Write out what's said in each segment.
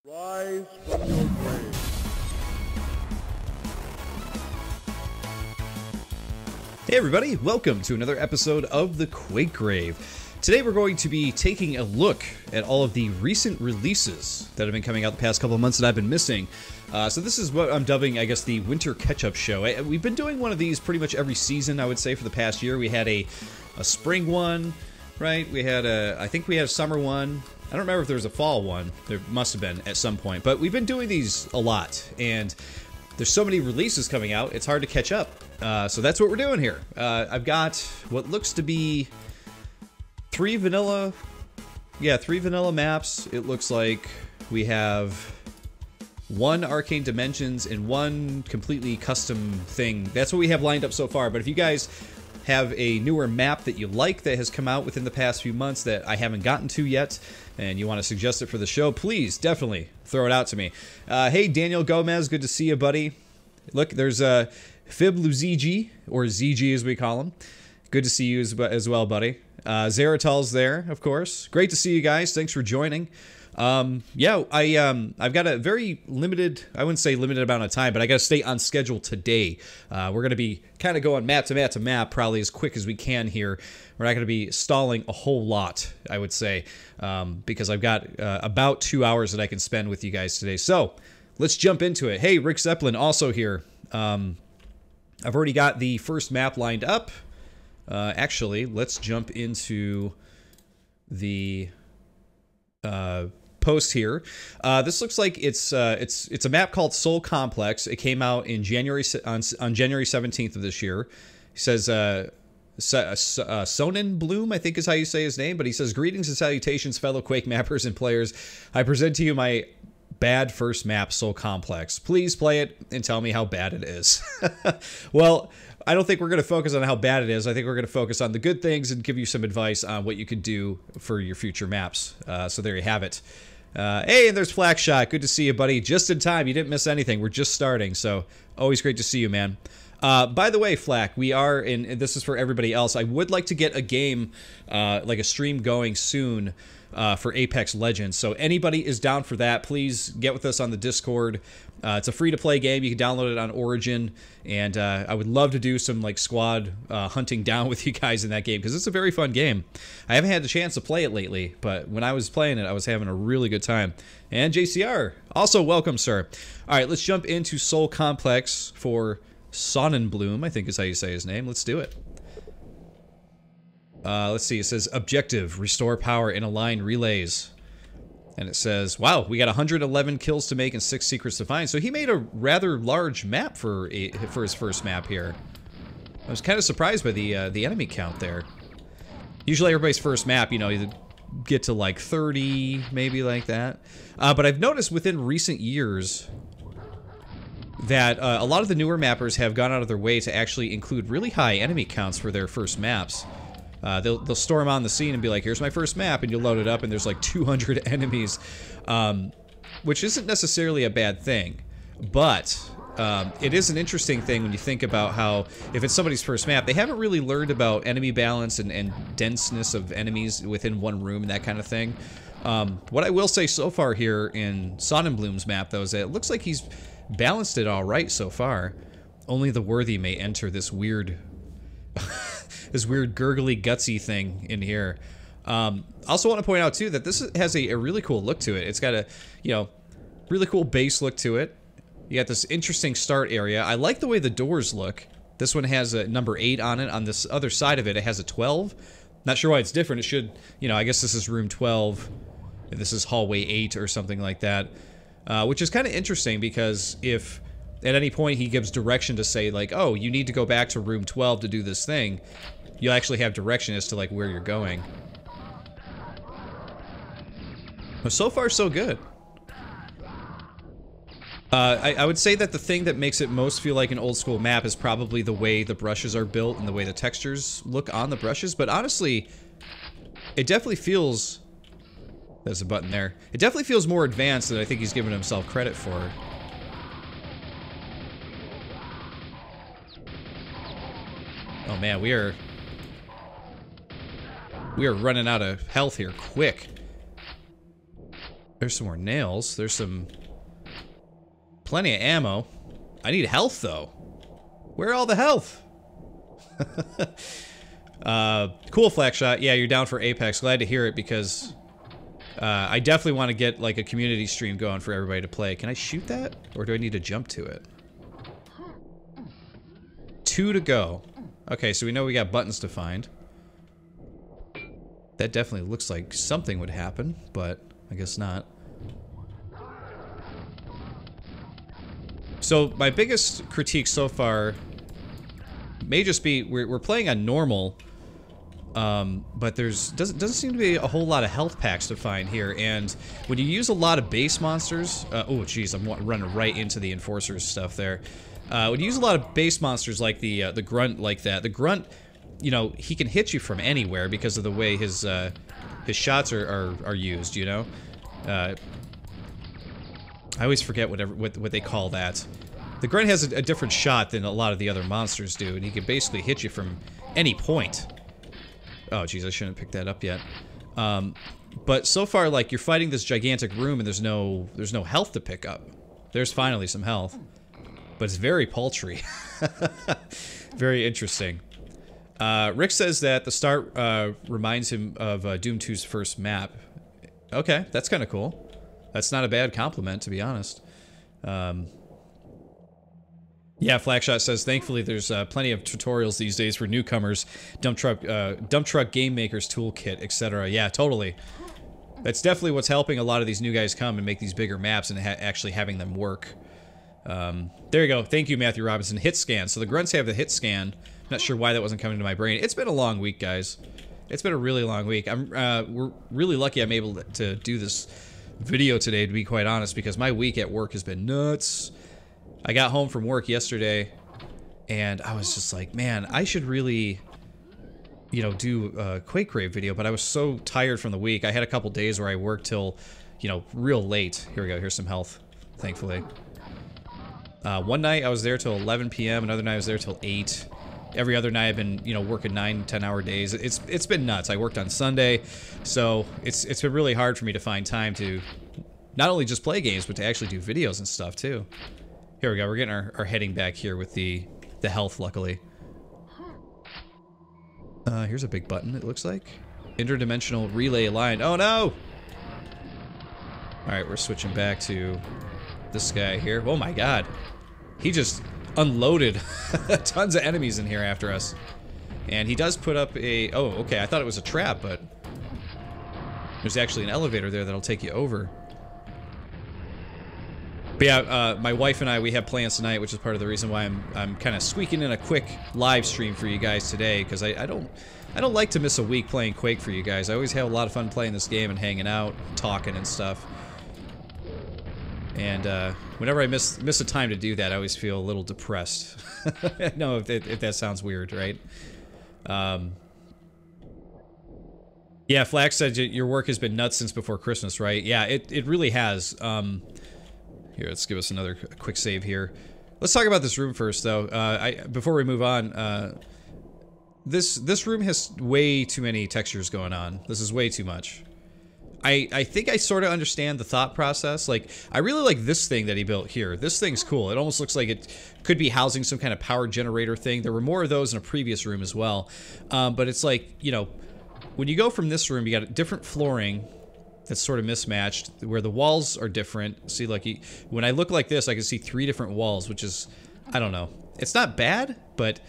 Rise from your grave. Hey everybody, welcome to another episode of the Quake Grave. Today we're going to be taking a look at all of the recent releases that have been coming out the past couple of months that I've been missing. So this is what I'm dubbing, I guess, the Winter Catch-Up Show. We've been doing one of these pretty much every season, I would say, for the past year. We had a spring one, right? We had I think we had a summer one. I don't remember if there was a fall one. There must have been at some point. But we've been doing these a lot, and there's so many releases coming out, it's hard to catch up. So that's what we're doing here. I've got what looks to be three vanilla maps. It looks like we have one Arcane Dimensions and one completely custom thing. That's what we have lined up so far. But if you guys have a newer map that you like that has come out within the past few months that I haven't gotten to yet, and you want to suggest it for the show, please definitely throw it out to me. Hey, Daniel Gomez, good to see you, buddy. Look, there's Fib Luzigi, or ZG as we call him. Good to see you as well, buddy. Zeratal's there, of course. Great to see you guys. Thanks for joining. Yeah, I've got a very limited, I wouldn't say limited amount of time, but I got to stay on schedule today. We're going to be kind of going map to map to map probably as quick as we can here. We're not going to be stalling a whole lot, I would say, because I've got about 2 hours that I can spend with you guys today. So let's jump into it. Hey, Rick Zeppelin also here. I've already got the first map lined up. Actually, let's jump into the post here. This looks like it's a map called Soul Complex. It came out in January on January 17th of this year. He says Sonen Bloom, I think is how you say his name, but he says, "Greetings and salutations, fellow Quake mappers and players. I present to you my bad first map, Soul Complex. Please play it and tell me how bad it is." Well, I don't think we're going to focus on how bad it is. I think we're going to focus on the good things and give you some advice on what you could do for your future maps. So there you have it. Hey, and there's Flackshot. Good to see you, buddy. Just in time. You didn't miss anything. We're just starting, so always great to see you, man. By the way, Flack, we are, and this is for everybody else, I would like to get a game, like a stream going soon for Apex Legends. So anybody is down for that, please get with us on the Discord. It's a free-to-play game. You can download it on Origin, and I would love to do some like squad hunting down with you guys in that game because it's a very fun game. I haven't had the chance to play it lately, but when I was playing it, I was having a really good time. And JCR, also welcome, sir. All right, let's jump into Soul Complex for Sonnenbloom, I think is how you say his name. Let's do it. Let's see, it says objective, restore power in aligned relays. And it says, wow, we got 111 kills to make and 6 secrets to find. So he made a rather large map for his first map here. I was kind of surprised by the enemy count there. Usually everybody's first map, you know, you get to like 30, maybe like that. But I've noticed within recent years that a lot of the newer mappers have gone out of their way to actually include really high enemy counts for their first maps. They'll storm on the scene and be like, here's my first map, and you'll load it up and there's like 200 enemies, which isn't necessarily a bad thing, but it is an interesting thing when you think about how, if it's somebody's first map, they haven't really learned about enemy balance and denseness of enemies within one room and that kind of thing. What I will say so far here in Sonnenbloom's map, though, is that it looks like he's balanced it all right so far. Only the worthy may enter this weird this weird gurgly gutsy thing in here. Also want to point out too that this has a really cool look to it. It's got a, you know, really cool base look to it. You got this interesting start area. I like the way the doors look. This one has a number 8 on it. On this other side of it, it has a 12. Not sure why it's different. It should, you know, I guess this is room 12. And this is hallway 8 or something like that. Which is kind of interesting because if at any point he gives direction to say like, oh, you need to go back to room 12 to do this thing, you'll actually have direction as to like where you're going. Well, so far so good. I would say that the thing that makes it most feel like an old school map is probably the way the brushes are built and the way the textures look on the brushes, but honestly, it definitely feels... There's a button there. It definitely feels more advanced than I think he's given himself credit for. Oh man, we are running out of health here quick. There's some more nails. There's some... plenty of ammo. I need health, though. Where all the health? Cool, Flackshot. Yeah, you're down for Apex. Glad to hear it, because... I definitely want to get, like, a community stream going for everybody to play. Can I shoot that? Or do I need to jump to it? 2 to go. Okay, so we know we got buttons to find. That definitely looks like something would happen, but I guess not. So, my biggest critique so far may just be we're playing on normal, but doesn't seem to be a whole lot of health packs to find here. And when you use a lot of base monsters, oh jeez, I'm running right into the enforcers stuff there. When you use a lot of base monsters like the grunt like that, the grunt, you know, he can hit you from anywhere because of the way his shots are used. You know, I always forget what they call that. The grunt has a different shot than a lot of the other monsters do, and he can basically hit you from any point. Oh, geez, I shouldn't have picked that up yet. But so far, like, you're fighting this gigantic room, and there's no health to pick up. There's finally some health, but it's very paltry. Very interesting. Rick says that the start reminds him of Doom 2's first map. Okay, that's kind of cool. That's not a bad compliment, to be honest. Yeah, Flackshot says, thankfully there's plenty of tutorials these days for newcomers, dump truck game makers toolkit, etc. Yeah, totally. That's definitely what's helping a lot of these new guys come and make these bigger maps and actually having them work. There you go. Thank you, Matthew Robinson. Hit scan. So the grunts have the hit scan. I'm not sure why that wasn't coming to my brain. It's been a long week, guys. It's been a really long week. We're really lucky I'm able to do this video today, to be quite honest, because my week at work has been nuts. I got home from work yesterday, and I was just like, man, I should really, you know, do a Quake Grave video, but I was so tired from the week. I had a couple days where I worked till, you know, real late. Here we go. Here's some health, thankfully. One night I was there till 11 p.m. Another night I was there till 8. Every other night I've been, you know, working 9-10-hour days. It's been nuts. I worked on Sunday, so it's been really hard for me to find time to not only just play games, but to actually do videos and stuff too. Here we go. We're getting our heading back here with the health, luckily. Here's a big button, it looks like. Interdimensional relay aligned. Oh no! Alright, we're switching back to this guy here. Oh my god. He just unloaded tons of enemies in here after us. And he does put up a... Oh, okay. I thought it was a trap, but there's actually an elevator there that'll take you over. But yeah, my wife and I, we have plans tonight, which is part of the reason why I'm kind of squeaking in a quick live stream for you guys today, because I don't like to miss a week playing Quake for you guys. I always have a lot of fun playing this game and hanging out, talking and stuff. And whenever I miss a time to do that, I always feel a little depressed. No, if that sounds weird, right? Yeah, Flack said your work has been nuts since before Christmas, right? Yeah, it really has. Here, let's give us another quick save here. Let's talk about this room first, though. Before we move on, this room has way too many textures going on. This is way too much. I think I sort of understand the thought process. Like, I really like this thing that he built here. This thing's cool. It almost looks like it could be housing some kind of power generator thing. There were more of those in a previous room as well. But it's like, you know, when you go from this room, you got different flooring that's sort of mismatched, where the walls are different. See, like, when I look like this, I can see 3 different walls, which is, I don't know. It's not bad, but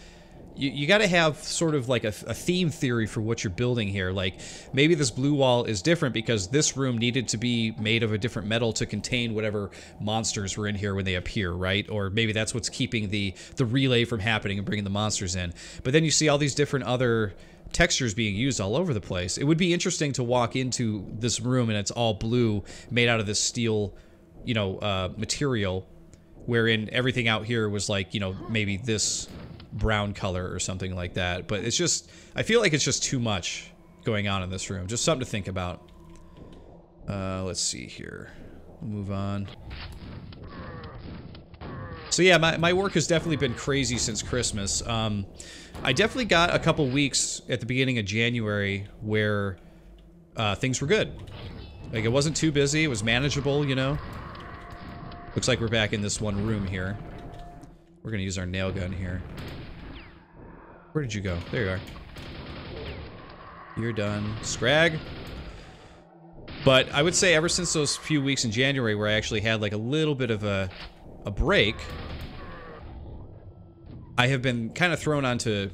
you got to have sort of like a theme theory for what you're building here. Like, maybe this blue wall is different because this room needed to be made of a different metal to contain whatever monsters were in here when they appear, right? Or maybe that's what's keeping the relay from happening and bringing the monsters in. But then you see all these different other textures being used all over the place. It would be interesting to walk into this room and it's all blue, made out of this steel, you know, material, wherein everything out here was like, you know, maybe this brown color or something like that. But it's just, I feel like it's just too much going on in this room. Just something to think about. Let's see here. We'll move on. So yeah, my work has definitely been crazy since Christmas. I definitely got a couple weeks at the beginning of January where things were good. Like, it wasn't too busy. It was manageable, you know? Looks like we're back in this one room here. We're gonna use our nail gun here. Where did you go? There you are. You're done. Scrag. But I would say ever since those few weeks in January where I actually had like a little bit of a break, I have been kind of thrown onto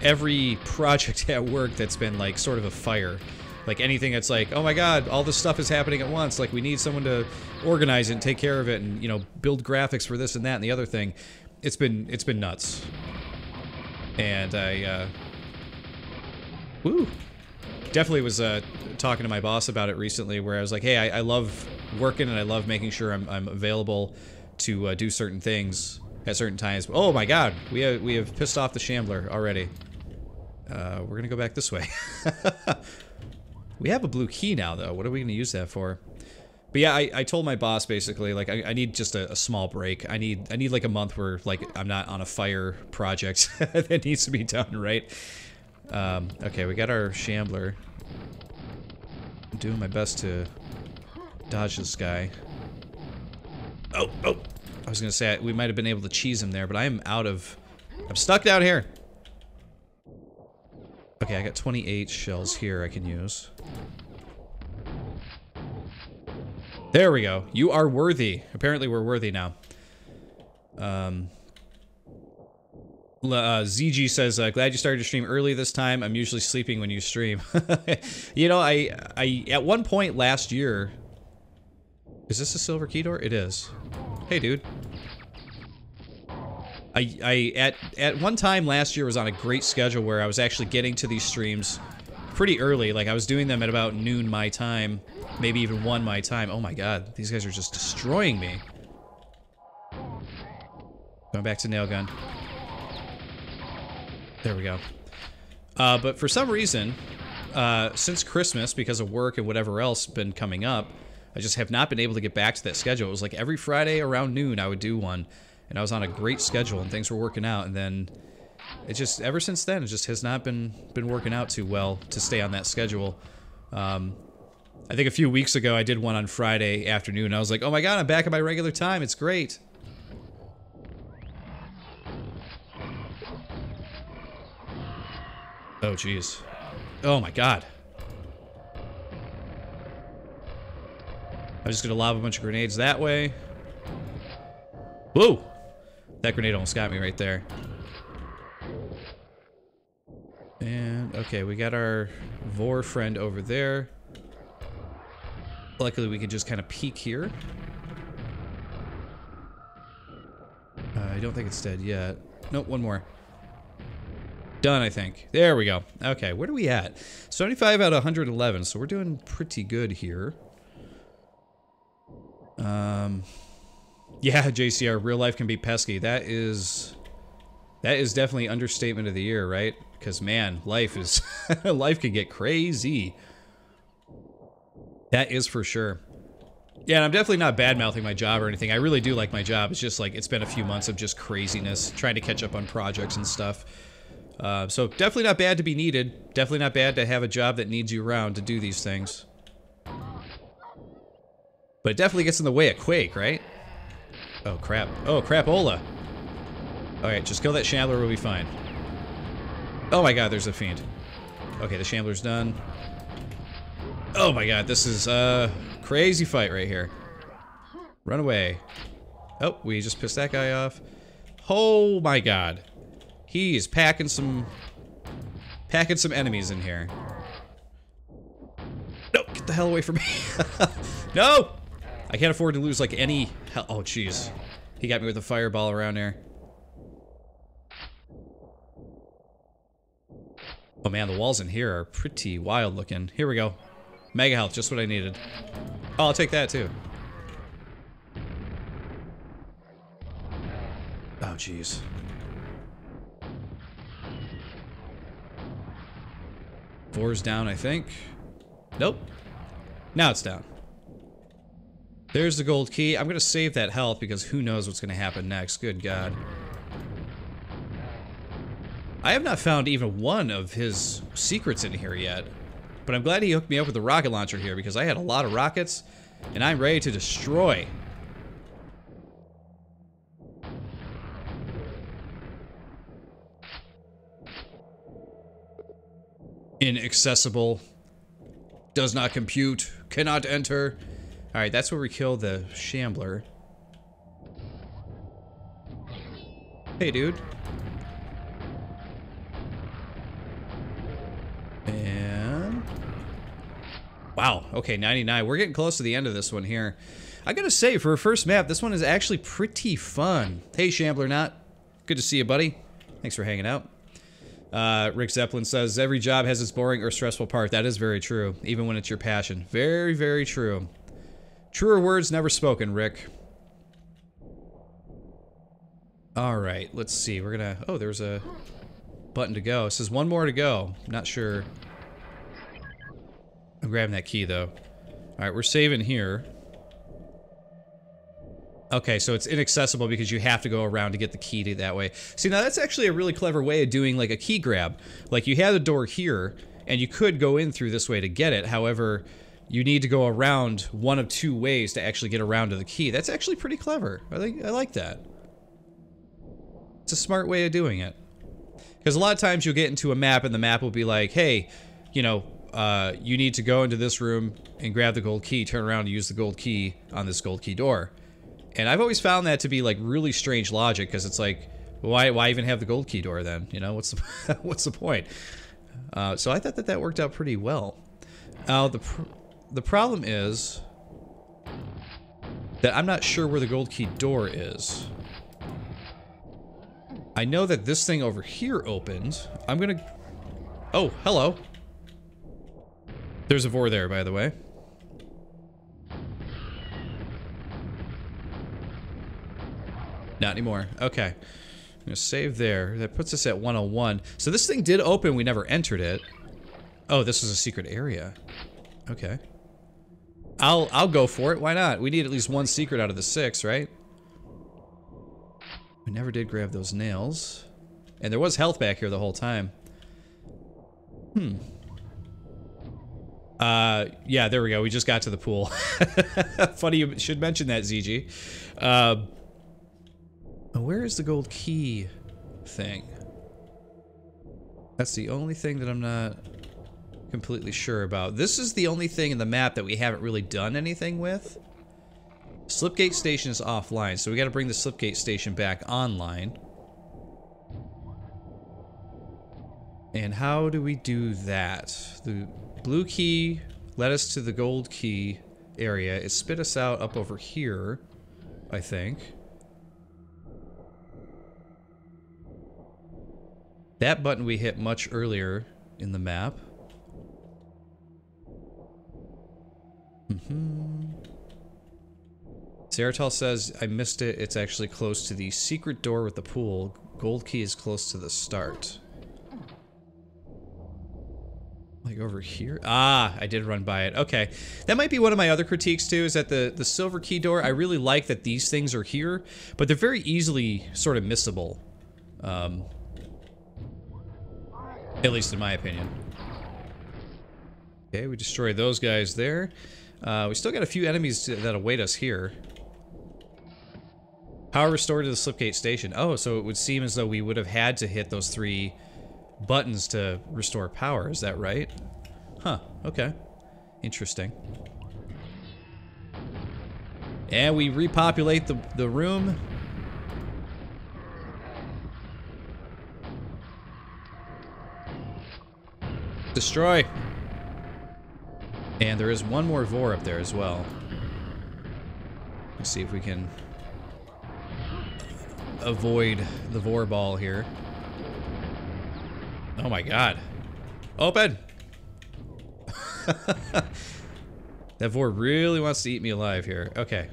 every project at work that's been like sort of a fire. Like anything that's like, oh my god, all this stuff is happening at once, like we need someone to organize it and take care of it and, you know, build graphics for this and that and the other thing. It's been nuts. And I definitely was talking to my boss about it recently, where I was like, hey, I love working and I love making sure I'm available to do certain things at certain times. Oh my god, we have pissed off the Shambler already. We're gonna go back this way. We have a blue key now, though. What are we gonna use that for? But yeah, I told my boss basically, like, I need just a small break. I need like a month where, like, I'm not on a fire project that needs to be done, right? Okay, we got our Shambler. I'm doing my best to dodge this guy. Oh! I was gonna say, we might have been able to cheese him there, but I'm stuck down here! Okay, I got 28 shells here I can use. There we go. You are worthy. Apparently we're worthy now. ZG says, glad you started your stream early this time. I'm usually sleeping when you stream. You know, I at one point last year... Is this a silver key door? It is. Hey, dude. At one time last year was on a great schedule where I was actually getting to these streams pretty early. Like, I was doing them at about noon my time, maybe even 1 my time. Oh my god, these guys are just destroying me. Going back to nail gun. There we go. But for some reason, since Christmas, because of work and whatever else been coming up, I just have not been able to get back to that schedule. It was like every Friday around noon I would do one. And I was on a great schedule and things were working out, and then it just, ever since then, it just has not been working out too well to stay on that schedule. I think a few weeks ago I did one on Friday afternoon. I was like, oh my god, I'm back at my regular time, it's great. Oh jeez. Oh my god. I'm just gonna lob a bunch of grenades that way. Whoa! That grenade almost got me right there. And, okay, we got our Vor friend over there. Luckily, we can just kind of peek here. I don't think it's dead yet. Nope, one more. Done, I think. There we go. Okay, where are we at? 75 out of 111, so we're doing pretty good here. Yeah, JCR, real life can be pesky. That is definitely understatement of the year, right? Because man, life is life can get crazy. That is for sure. Yeah, and I'm definitely not bad-mouthing my job or anything. I really do like my job. It's just like, it's been a few months of just craziness, trying to catch up on projects and stuff. So definitely not bad to be needed. Definitely not bad to have a job that needs you around to do these things. But it definitely gets in the way of Quake, right? Oh, crap. Oh, crapola. Alright, just kill that Shambler, we'll be fine. Oh my god, there's a fiend. Okay, the Shambler's done. Oh my god, this is a crazy fight right here. Run away. Oh, we just pissed that guy off. Oh my god. He's packing some enemies in here. No, get the hell away from me. No! I can't afford to lose, like, any hell. Oh, jeez. He got me with a fireball around there. Oh, man, the walls in here are pretty wild looking. Here we go. Mega health, just what I needed. Oh, I'll take that, too. Oh, jeez. Vor's down, I think. Nope. Now it's down. There's the gold key. I'm gonna save that health because who knows what's gonna happen next. Good God. I have not found even one of his secrets in here yet. But I'm glad he hooked me up with the rocket launcher here because I had a lot of rockets and I'm ready to destroy. Inaccessible. Does not compute. Cannot enter. Alright, that's where we kill the Shambler. Hey, dude. And... wow, okay, 99. We're getting close to the end of this one here. I gotta say, for a first map, this one is actually pretty fun. Hey, Shambler Not. Good to see you, buddy. Thanks for hanging out. Rick Zeppelin says, every job has its boring or stressful part. That is very true, even when it's your passion. Very, very true. Truer words never spoken, Rick. Alright, let's see. We're gonna... oh, there's a button to go. It says one more to go. Not sure. I'm grabbing that key, though. Alright, we're saving here. Okay, so it's inaccessible because you have to go around to get the key to that way. See, now that's actually a really clever way of doing like a key grab. Like you have the door here, and you could go in through this way to get it. However, you need to go around one of two ways to actually get around to the key. That's actually pretty clever. I like that. It's a smart way of doing it. Because a lot of times you'll get into a map and the map will be like, hey, you know, you need to go into this room and grab the gold key, turn around and use the gold key on this gold key door. And I've always found that to be like really strange logic, because it's like, why even have the gold key door then? You know, what's the what's the point? So I thought that worked out pretty well. The problem is that I'm not sure where the gold key door is. I know that this thing over here opened. I'm gonna... oh, hello. There's a Vor there, by the way. Not anymore. Okay. I'm gonna save there. That puts us at 101. So this thing did open, we never entered it. Oh, this is a secret area. Okay. I'll go for it. Why not? We need at least one secret out of the 6, right? We never did grab those nails. And there was health back here the whole time. Yeah, there we go. We just got to the pool. Funny you should mention that, ZG. Where is the gold key thing? That's the only thing that I'm not completely sure about. This is the only thing in the map that we haven't really done anything with. Slipgate Station is offline, so we gotta bring the Slipgate Station back online. And how do we do that? The blue key led us to the gold key area. It spit us out up over here, I think. That button we hit much earlier in the map. Zeratal says, I missed it. It's actually close to the secret door with the pool. Gold key is close to the start. Like over here? Ah, I did run by it. Okay. That might be one of my other critiques too, is that the silver key door, I really like that these things are here, but they're very easily sort of missable. At least in my opinion. Okay, we destroyed those guys there. We still got a few enemies that await us here. Power restored to the Slipgate Station. Oh, so it would seem as though we would have had to hit those 3 buttons to restore power. Is that right? Huh, okay. Interesting. And we repopulate the room. Destroy. And there is one more Vor up there as well. Let's see if we can avoid the Vor ball here. Oh my god. Open! That Vor really wants to eat me alive here. Okay.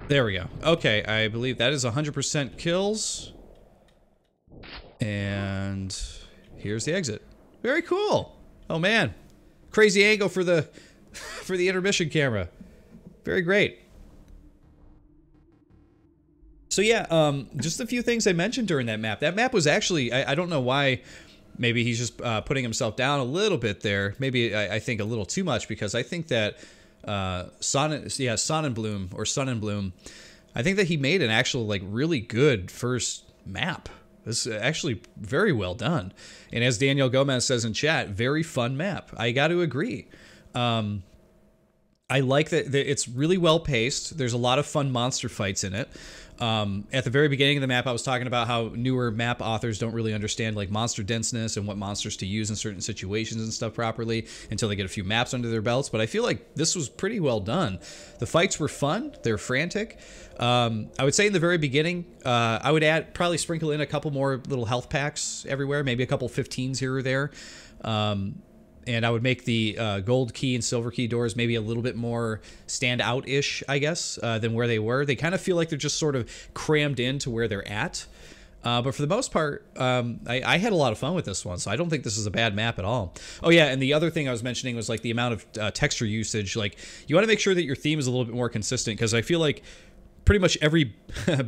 There we go. Okay, I believe that is 100% kills. And here's the exit. Very cool. Oh man. Crazy angle for the for the intermission camera. Very great. So yeah, just a few things I mentioned during that map. That map was actually, I don't know why, maybe he's just putting himself down a little bit there. Maybe I think a little too much, because I think that Sonnenbloom, or Sonnenbloom, I think that he made an actual like really good first map. This is actually very well done. And as Daniel Gomez says in chat, very fun map. I got to agree. I like that it's really well paced. There's a lot of fun monster fights in it. At the very beginning of the map, I was talking about how newer map authors don't really understand like monster denseness and what monsters to use in certain situations and stuff properly until they get a few maps under their belts. But I feel like this was pretty well done. The fights were fun. They're frantic. I would say in the very beginning, I would probably sprinkle in a couple more little health packs everywhere, maybe a couple 15s here or there. And I would make the gold key and silver key doors maybe a little bit more stand out-ish, I guess, than where they were. They kind of feel like they're just sort of crammed into where they're at. But for the most part, I had a lot of fun with this one, so I don't think this is a bad map at all. Oh yeah, and the other thing I was mentioning was like the amount of texture usage. Like, you want to make sure that your theme is a little bit more consistent, because I feel like pretty much every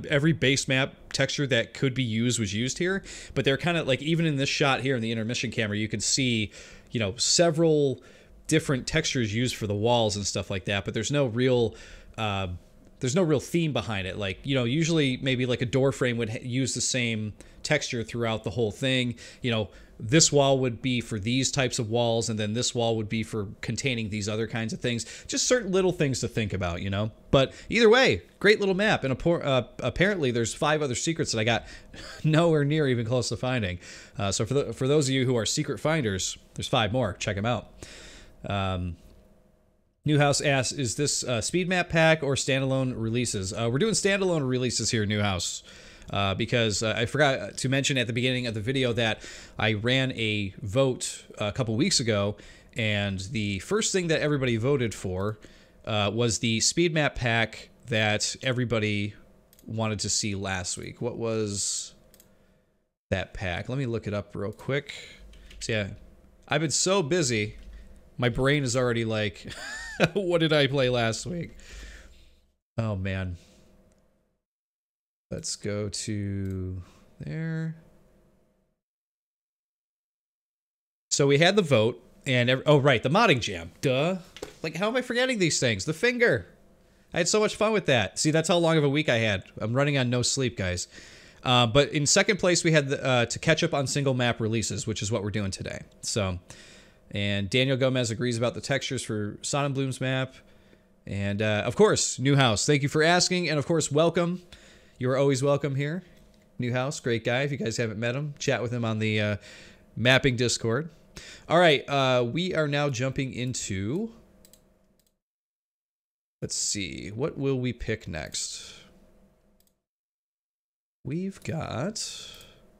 every base map texture that could be used was used here. But they're kind of like, even in this shot here in the intermission camera, you can see, you know, several different textures used for the walls and stuff like that, but there's no real theme behind it. Like, you know, usually maybe like a door frame would use the same texture throughout the whole thing. You know, this wall would be for these types of walls, and then this wall would be for containing these other kinds of things. Just certain little things to think about, you know. But either way, great little map. And apparently there's 5 other secrets that I got nowhere near even close to finding. So for those of you who are secret finders, there's 5 more. Check them out. Newhouse asks, is this speed map pack or standalone releases? We're doing standalone releases here, Newhouse. Because I forgot to mention at the beginning of the video that I ran a vote a couple weeks ago, and the first thing that everybody voted for was the speed map pack that everybody wanted to see last week. What was that pack? Let me look it up real quick. So yeah, I've been so busy, my brain is already like, what did I play last week? Oh man. Let's go to there. So we had the vote, and oh right, the modding jam. Duh. Like, how am I forgetting these things? The finger. I had so much fun with that. See, that's how long of a week I had. I'm running on no sleep, guys. But in second place, we had to catch up on single map releases, which is what we're doing today. So, and Daniel Gomez agrees about the textures for Sonnenbloom's map. And of course, Newhouse, thank you for asking, and of course, welcome. You are always welcome here. Newhouse, great guy. If you guys haven't met him, chat with him on the mapping Discord. All right, we are now jumping into... Let's see, what will we pick next? We've got...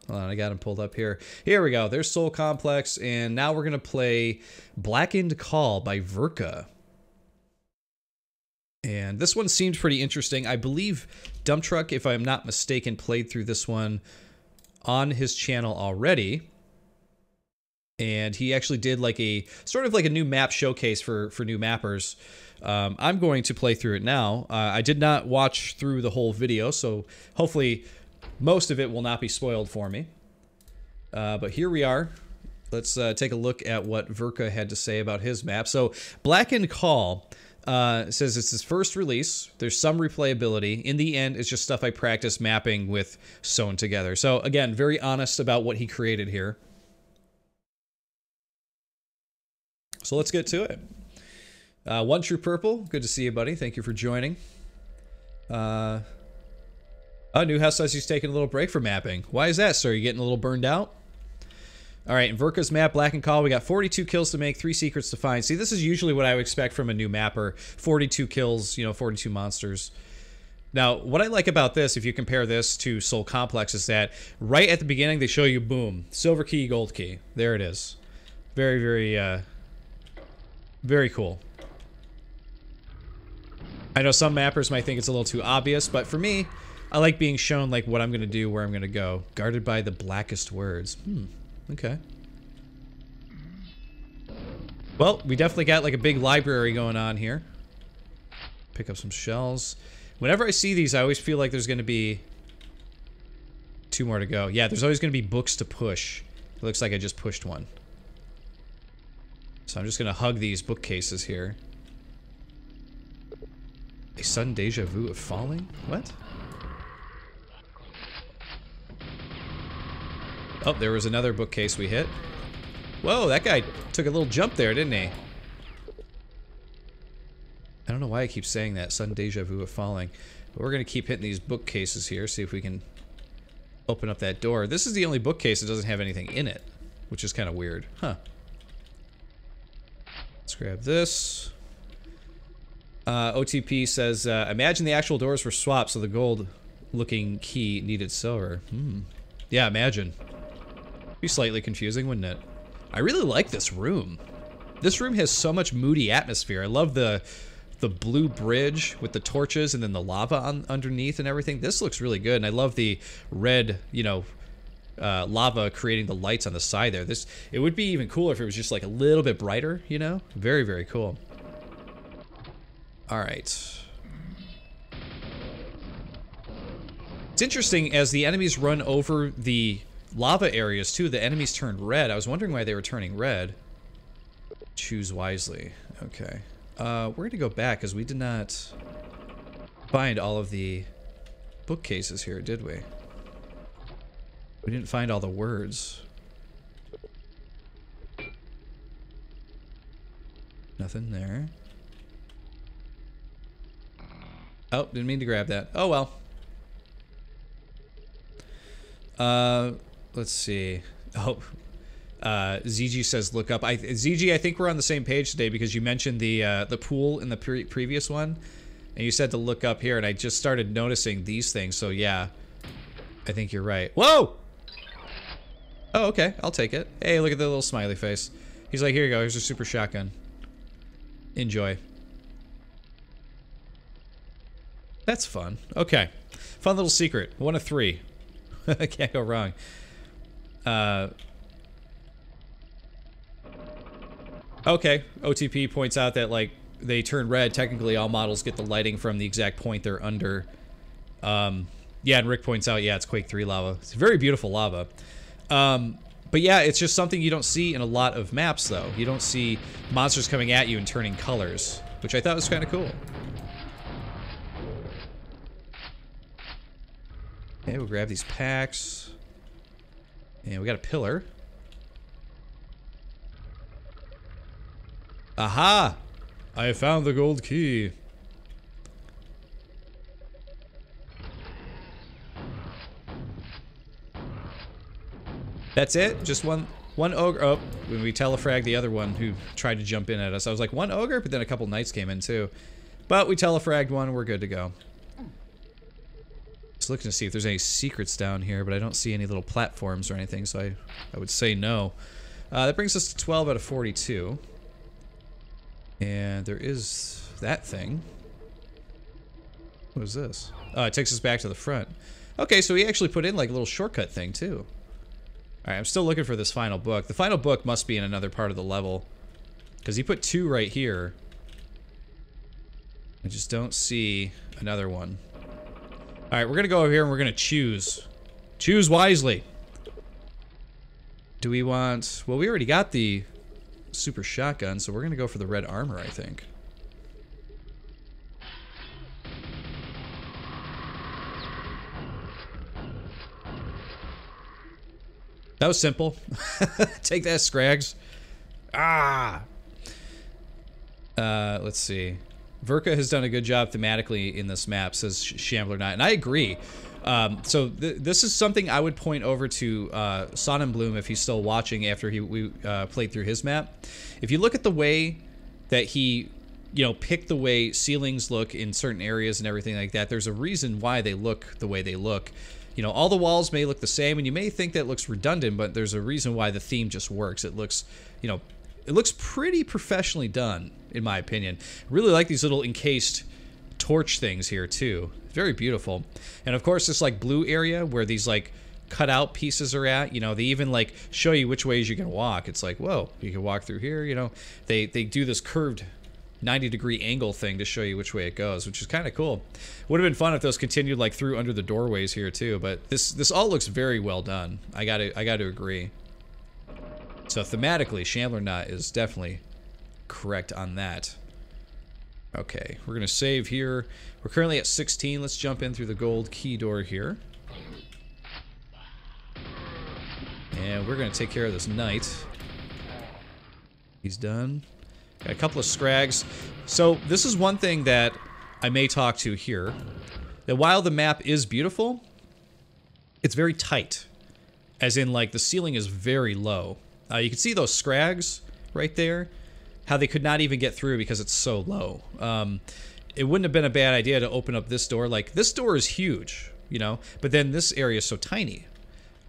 Hold on, I got him pulled up here. Here we go. There's Soul Complex, and now we're going to play Blackend Call by Verka. And this one seems pretty interesting. I believe Dump Truck, if I'm not mistaken, played through this one on his channel already. And he actually did like a sort of like a new map showcase for new mappers. I'm going to play through it now. I did not watch through the whole video, so hopefully most of it will not be spoiled for me. But here we are. Let's take a look at what Verka had to say about his map. So Blackend Call says it's his first release. There's some replayability. In the end, it's just stuff I practice mapping with sewn together. So again, very honest about what he created here. So let's get to it. One True Purple, good to see you, buddy. Thank you for joining. Oh, Newhouse says he's taking a little break from mapping. Why is that, sir? You getting a little burned out? All right, in Verka's map, Blackend Call, we got 42 kills to make, 3 secrets to find. See, this is usually what I would expect from a new mapper. 42 kills, you know, 42 monsters. Now, what I like about this, if you compare this to Soul Complex, is that right at the beginning, they show you, boom, silver key, gold key. There it is. Very, very, very cool. I know some mappers might think it's a little too obvious, but for me, I like being shown like what I'm going to do, where I'm going to go. Guarded by the blackest words. Okay. Well, we definitely got like a big library going on here. Pick up some shells. Whenever I see these, I always feel like there's going to be 2 more to go. Yeah, there's always going to be books to push. It looks like I just pushed one. So I'm just going to hug these bookcases here. A sudden deja vu of falling? What? Oh, there was another bookcase we hit. Whoa, that guy took a little jump there, didn't he? I don't know why I keep saying that, sudden deja vu of falling. But we're going to keep hitting these bookcases here, see if we can open up that door. This is the only bookcase that doesn't have anything in it, which is kind of weird. Huh. Let's grab this. OTP says, imagine the actual doors were swapped so the gold-looking key needed silver. Yeah, imagine. Be slightly confusing, wouldn't it? I really like this room. This room has so much moody atmosphere. I love the blue bridge with the torches and then the lava underneath and everything. This looks really good, and I love the red, you know, lava creating the lights on the side there. It would be even cooler if it was just like a little bit brighter, you know? Very, very cool. All right. It's interesting, as the enemies run over the lava areas too, the enemies turn red. I was wondering why they were turning red. Choose wisely. Okay. We're going to go back because we did not find all of the bookcases here, did we? We didn't find all the words. Nothing there. Oh, didn't mean to grab that. Oh well. Let's see. Oh, ZG says look up. ZG, I think we're on the same page today because you mentioned the pool in the previous one, and you said to look up here, and I just started noticing these things. So yeah, I think you're right. Whoa! Oh, okay, I'll take it. Hey, look at the little smiley face. He's like, here you go. Here's a super shotgun. Enjoy. That's fun. Okay, fun little secret. 1 of 3. Can't go wrong. Okay, OTP points out that, like, they turn red. Technically, all models get the lighting from the exact point they're under. Yeah, and Rick points out, yeah, it's Quake 3 lava. It's very beautiful lava. But yeah, it's just something you don't see in a lot of maps, though. You don't see monsters coming at you and turning colors, which I thought was kind of cool. Okay, we'll grab these packs. And we got a pillar. Aha! I found the gold key. That's it? Just one ogre. Oh, when we telefragged the other one who tried to jump in at us. I was like, 1 ogre? But then a couple knights came in too. But we telefragged one, we're good to go. Just looking to see if there's any secrets down here, but I don't see any little platforms or anything, so I would say no. That brings us to 12 out of 42. And there is that thing. What is this? Oh, it takes us back to the front. Okay, so he actually put in like a little shortcut thing too. Alright, I'm still looking for this final book. The final book must be in another part of the level, because he put 2 right here. I just don't see another one. Alright, we're gonna go over here and we're gonna choose. Choose wisely. Do we want... Well, we already got the super shotgun, so we're gonna go for the red armor, I think. That was simple. Take that, Scrags. Ah! Let's see. Verka has done a good job thematically in this map, says Shambler Knight, and I agree. So this is something I would point over to Sonnenbloom if he's still watching after we played through his map. If you look at the way that he, you know, picked the way ceilings look in certain areas and everything like that, there's a reason why they look the way they look. You know, all the walls may look the same, and you may think that looks redundant, but there's a reason why the theme just works. It looks, you know, it looks pretty professionally done, in my opinion. Really like these little encased torch things here, too. Very beautiful. And, of course, this, like, blue area where these, like, cut-out pieces are at, you know, they even, like, show you which ways you can walk. It's like, whoa, you can walk through here, you know. They do this curved 90-degree angle thing to show you which way it goes, which is kind of cool. Would have been fun if those continued like through under the doorways here too, but this all looks very well done. I gotta agree. So thematically, Shambler Knot is definitely correct on that. Okay, we're gonna save here. We're currently at 16. Let's jump in through the gold key door here. And we're gonna take care of this knight. He's done. Got a couple of scrags. So this is one thing that I may talk to here. That while the map is beautiful, it's very tight. As in, like, the ceiling is very low. You can see those scrags right there. How they could not even get through because it's so low. It wouldn't have been a bad idea to open up this door. Like, this door is huge, you know? But then this area is so tiny.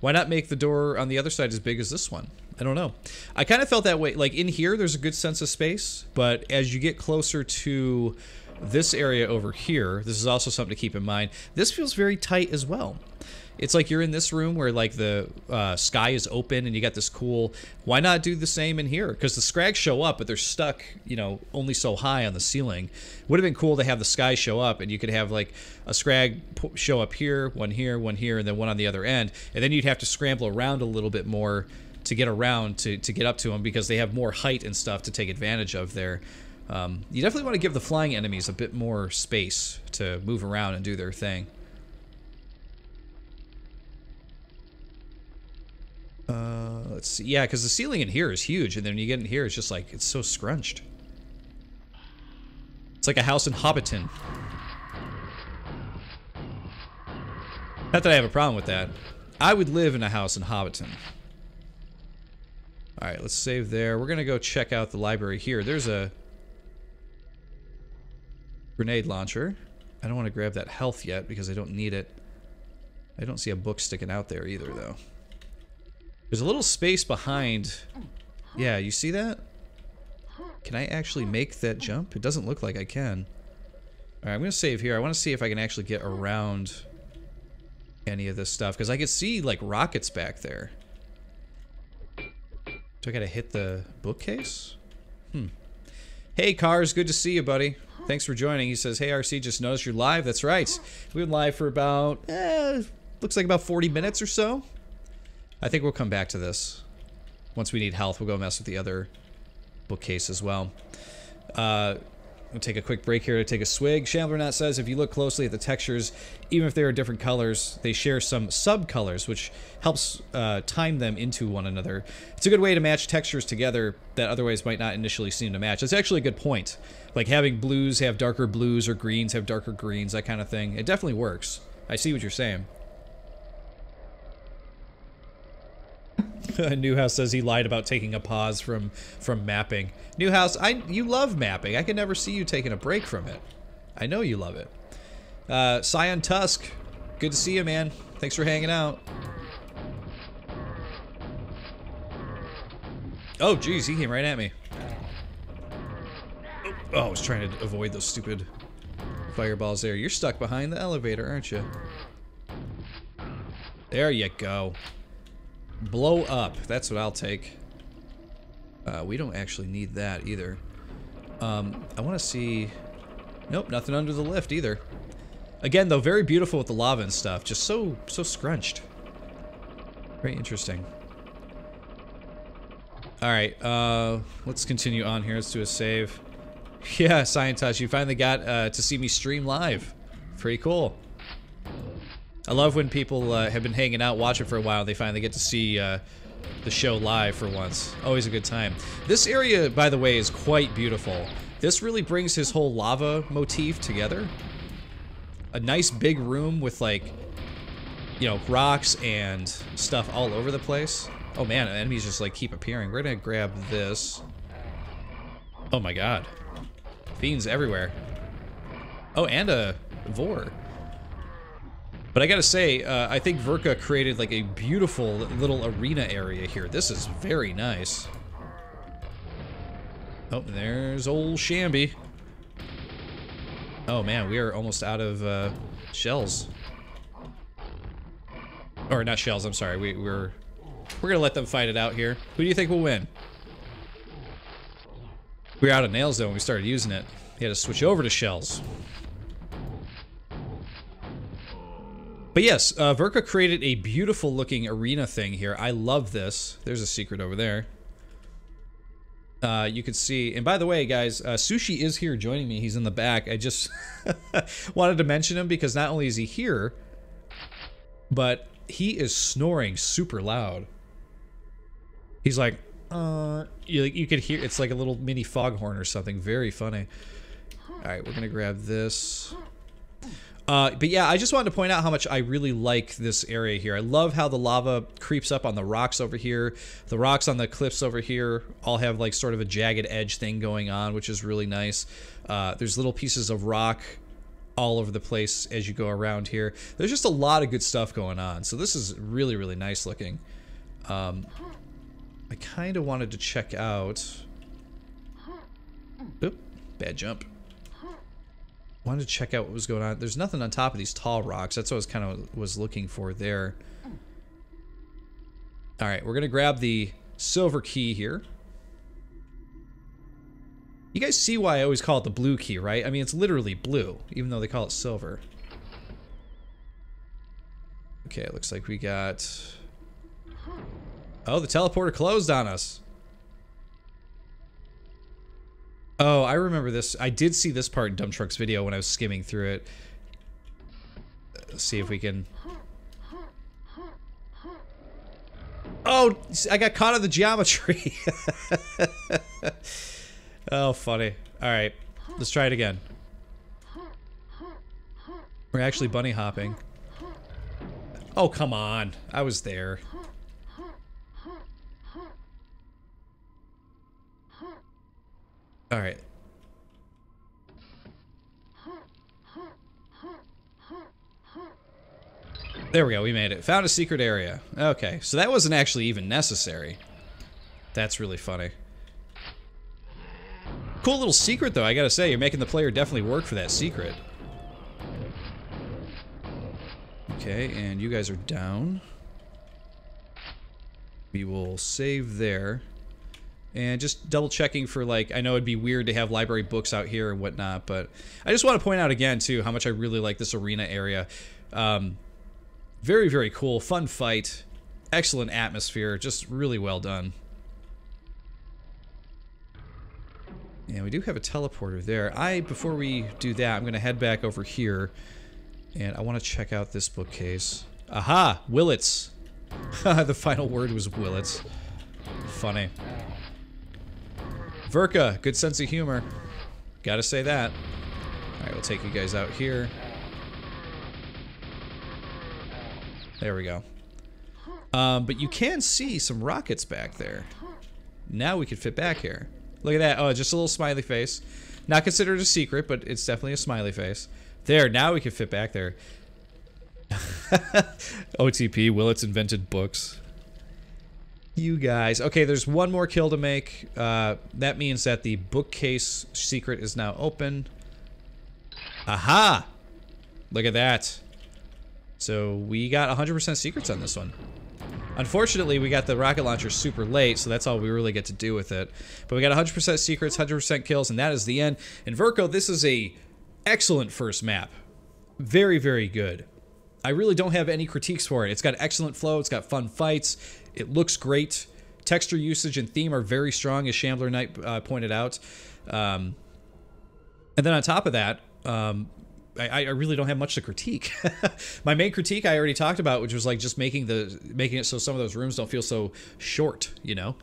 Why not make the door on the other side as big as this one? I don't know. I kind of felt that way. Like, in here, there's a good sense of space. But as you get closer to this area over here, this is also something to keep in mind. This feels very tight as well. It's like you're in this room where, like, the sky is open and you got this cool... Why not do the same in here? Because the scrags show up, but they're stuck, you know, only so high on the ceiling. Would have been cool to have the sky show up, and you could have, like, a scrag show up here, one here, and then one on the other end. And then you'd have to scramble around a little bit more to get around to get up to them because they have more height and stuff to take advantage of there. You definitely want to give the flying enemies a bit more space to move around and do their thing. Let's see. Yeah, because the ceiling in here is huge, and then when you get in here, it's just like, it's so scrunched. It's like a house in Hobbiton. Not that I have a problem with that. I would live in a house in Hobbiton. Alright, let's save there. We're gonna go check out the library here. There's a grenade launcher. I don't want to grab that health yet because I don't need it. I don't see a book sticking out there either, though. There's a little space behind. Yeah, you see that? Can I actually make that jump? It doesn't look like I can. Alright, I'm gonna save here. I want to see if I can actually get around any of this stuff, because I could see, like, rockets back there. Do I gotta hit the bookcase? Hey, Cars, good to see you, buddy. Thanks for joining. He says, hey, RC, just noticed you're live. That's right. We've been live for about, looks like about 40 minutes or so. I think we'll come back to this. Once we need health, we'll go mess with the other bookcase as well. We'll take a quick break here to take a swig. Shamblernaut says, if you look closely at the textures, even if they are different colors, they share some sub-colors, which helps time them into one another. It's a good way to match textures together that otherwise might not initially seem to match. That's actually a good point. Like having blues have darker blues or greens have darker greens, that kind of thing. It definitely works. I see what you're saying. Newhouse says he lied about taking a pause from mapping. Newhouse, you love mapping. I can never see you taking a break from it. I know you love it. Scion Tusk, good to see you, man. Thanks for hanging out. Oh, geez, he came right at me. Oh, I was trying to avoid those stupid fireballs there. You're stuck behind the elevator, aren't you? There you go. Blow up. That's what I'll take. We don't actually need that either. I want to see... Nope, nothing under the lift either. Again, though, very beautiful with the lava and stuff. Just so scrunched. Very interesting. Alright, let's continue on here. Let's do a save. Yeah, Scientist, you finally got to see me stream live. Pretty cool. I love when people have been hanging out, watching for a while, they finally get to see the show live for once. Always a good time. This area, by the way, is quite beautiful. This really brings his whole lava motif together. A nice big room with, like, you know, rocks and stuff all over the place. Oh man, enemies just, like, keep appearing. We're gonna grab this. Oh my god. Fiends everywhere. Oh, and a Vor. But I gotta say, I think Verka created like a beautiful little arena area here. This is very nice. Oh, there's old Shamby. Oh man, we are almost out of shells. Or not shells, I'm sorry. We're gonna let them fight it out here. Who do you think will win? We were out of nails though when we started using it. You had to switch over to shells. But yes, Verka created a beautiful looking arena thing here. I love this. There's a secret over there. You can see, and by the way, guys, Sushi is here joining me. He's in the back. I just wanted to mention him because not only is he here, but he is snoring super loud. He's like, you could hear, it's like a little mini foghorn or something. Very funny. All right, we're gonna grab this. But yeah, I just wanted to point out how much I really like this area here. I love how the lava creeps up on the rocks over here. The rocks on the cliffs over here all have like sort of a jagged edge thing going on, which is really nice. There's little pieces of rock all over the place as you go around here. There's just a lot of good stuff going on. So this is really, really nice looking. I kind of wanted to check out... Oop, bad jump. Wanted to check out what was going on. There's nothing on top of these tall rocks. That's what I was kind of was looking for there. All right, we're gonna grab the silver key here. You guys see why I always call it the blue key, right? I mean, it's literally blue, even though they call it silver. Okay, it looks like we got... Oh, the teleporter closed on us. Oh, I remember this. I did see this part in Dump Truck's video when I was skimming through it. Let's see if we can... Oh, I got caught in the geometry. Oh, funny. Alright, let's try it again. We're actually bunny hopping. Oh, come on. I was there. Alright. There we go, we made it. Found a secret area. Okay, so that wasn't actually even necessary. That's really funny. Cool little secret though, I gotta say. You're making the player definitely work for that secret. Okay, and you guys are down. We will save there. And just double checking for, like, I know it'd be weird to have library books out here and whatnot, but I just want to point out again too how much I really like this arena area. Very, very cool, fun fight, excellent atmosphere, just really well done. And we do have a teleporter there. Before we do that, I'm going to head back over here, and I want to check out this bookcase. Aha! Willets! The final word was Willets. Funny. Verka, good sense of humor. Gotta say that. Alright, we'll take you guys out here. There we go. But you can see some rockets back there. Now we can fit back here. Look at that. Oh, just a little smiley face. Not considered a secret, but it's definitely a smiley face. There, now we can fit back there. OTP, Willets invented books. You guys. Okay, there's one more kill to make. That means that the bookcase secret is now open. Aha! Look at that. So we got 100% secrets on this one. Unfortunately, we got the rocket launcher super late, so that's all we really get to do with it. But we got 100% secrets, 100% kills, and that is the end. And Verko, this is a excellent first map. Very, very good. I really don't have any critiques for it. It's got excellent flow, it's got fun fights, it looks great. Texture usage and theme are very strong, as Shambler Knight pointed out. And then on top of that, I really don't have much to critique. My main critique I already talked about, which was like just making it so some of those rooms don't feel so short, you know.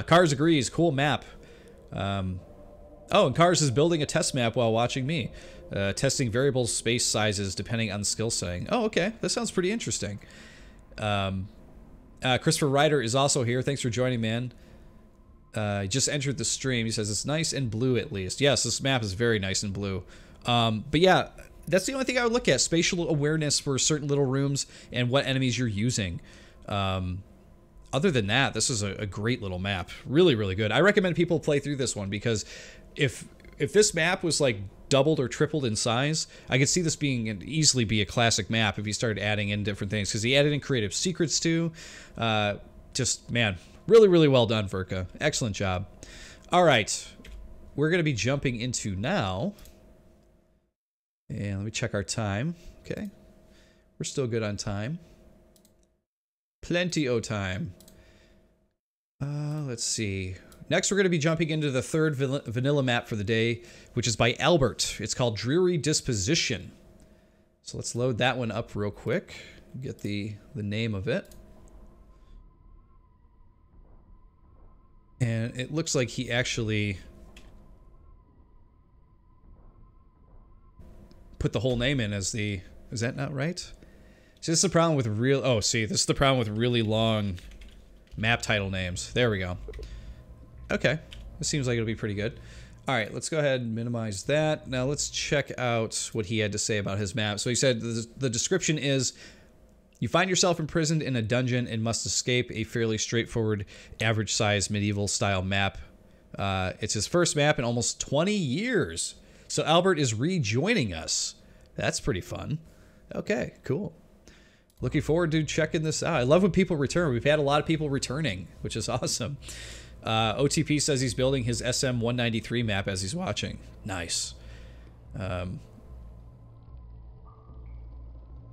Cars agrees, cool map. Oh, and Cars is building a test map while watching me. Testing variable space sizes depending on skill setting. Oh, okay, that sounds pretty interesting. Christopher Ryder is also here. Thanks for joining, man. Just entered the stream. He says it's nice and blue at least. Yes, this map is very nice and blue. But yeah, that's the only thing I would look at. Spatial awareness for certain little rooms and what enemies you're using. Other than that, this is a great little map. Really, really good. I recommend people play through this one because if this map was like doubled or tripled in size, I could see this being easily be a classic map if you started adding in different things, because he added in creative secrets too. Just, man, really, really well done, Verka. Excellent job. All right. we're going to be jumping into now. And let me check our time. Okay. We're still good on time. Plenty o' time. Let's see. Next, we're going to be jumping into the third vanilla map for the day, which is by Albert. It's called Dreary Disposition. So let's load that one up real quick. Get the name of it. And it looks like he actually put the whole name in as the... Is that not right? See, this is the problem with real... Oh, see, this is the problem with really long map title names. There we go. Okay. This seems like it'll be pretty good. Alright, let's go ahead and minimize that. Now let's check out what he had to say about his map. So he said the description is, you find yourself imprisoned in a dungeon and must escape a fairly straightforward, average-sized medieval-style map. It's his first map in almost 20 years. So Albert is rejoining us. That's pretty fun. Okay, cool. Looking forward to checking this out. I love when people return. We've had a lot of people returning, which is awesome. OTP says he's building his SM-193 map as he's watching. Nice.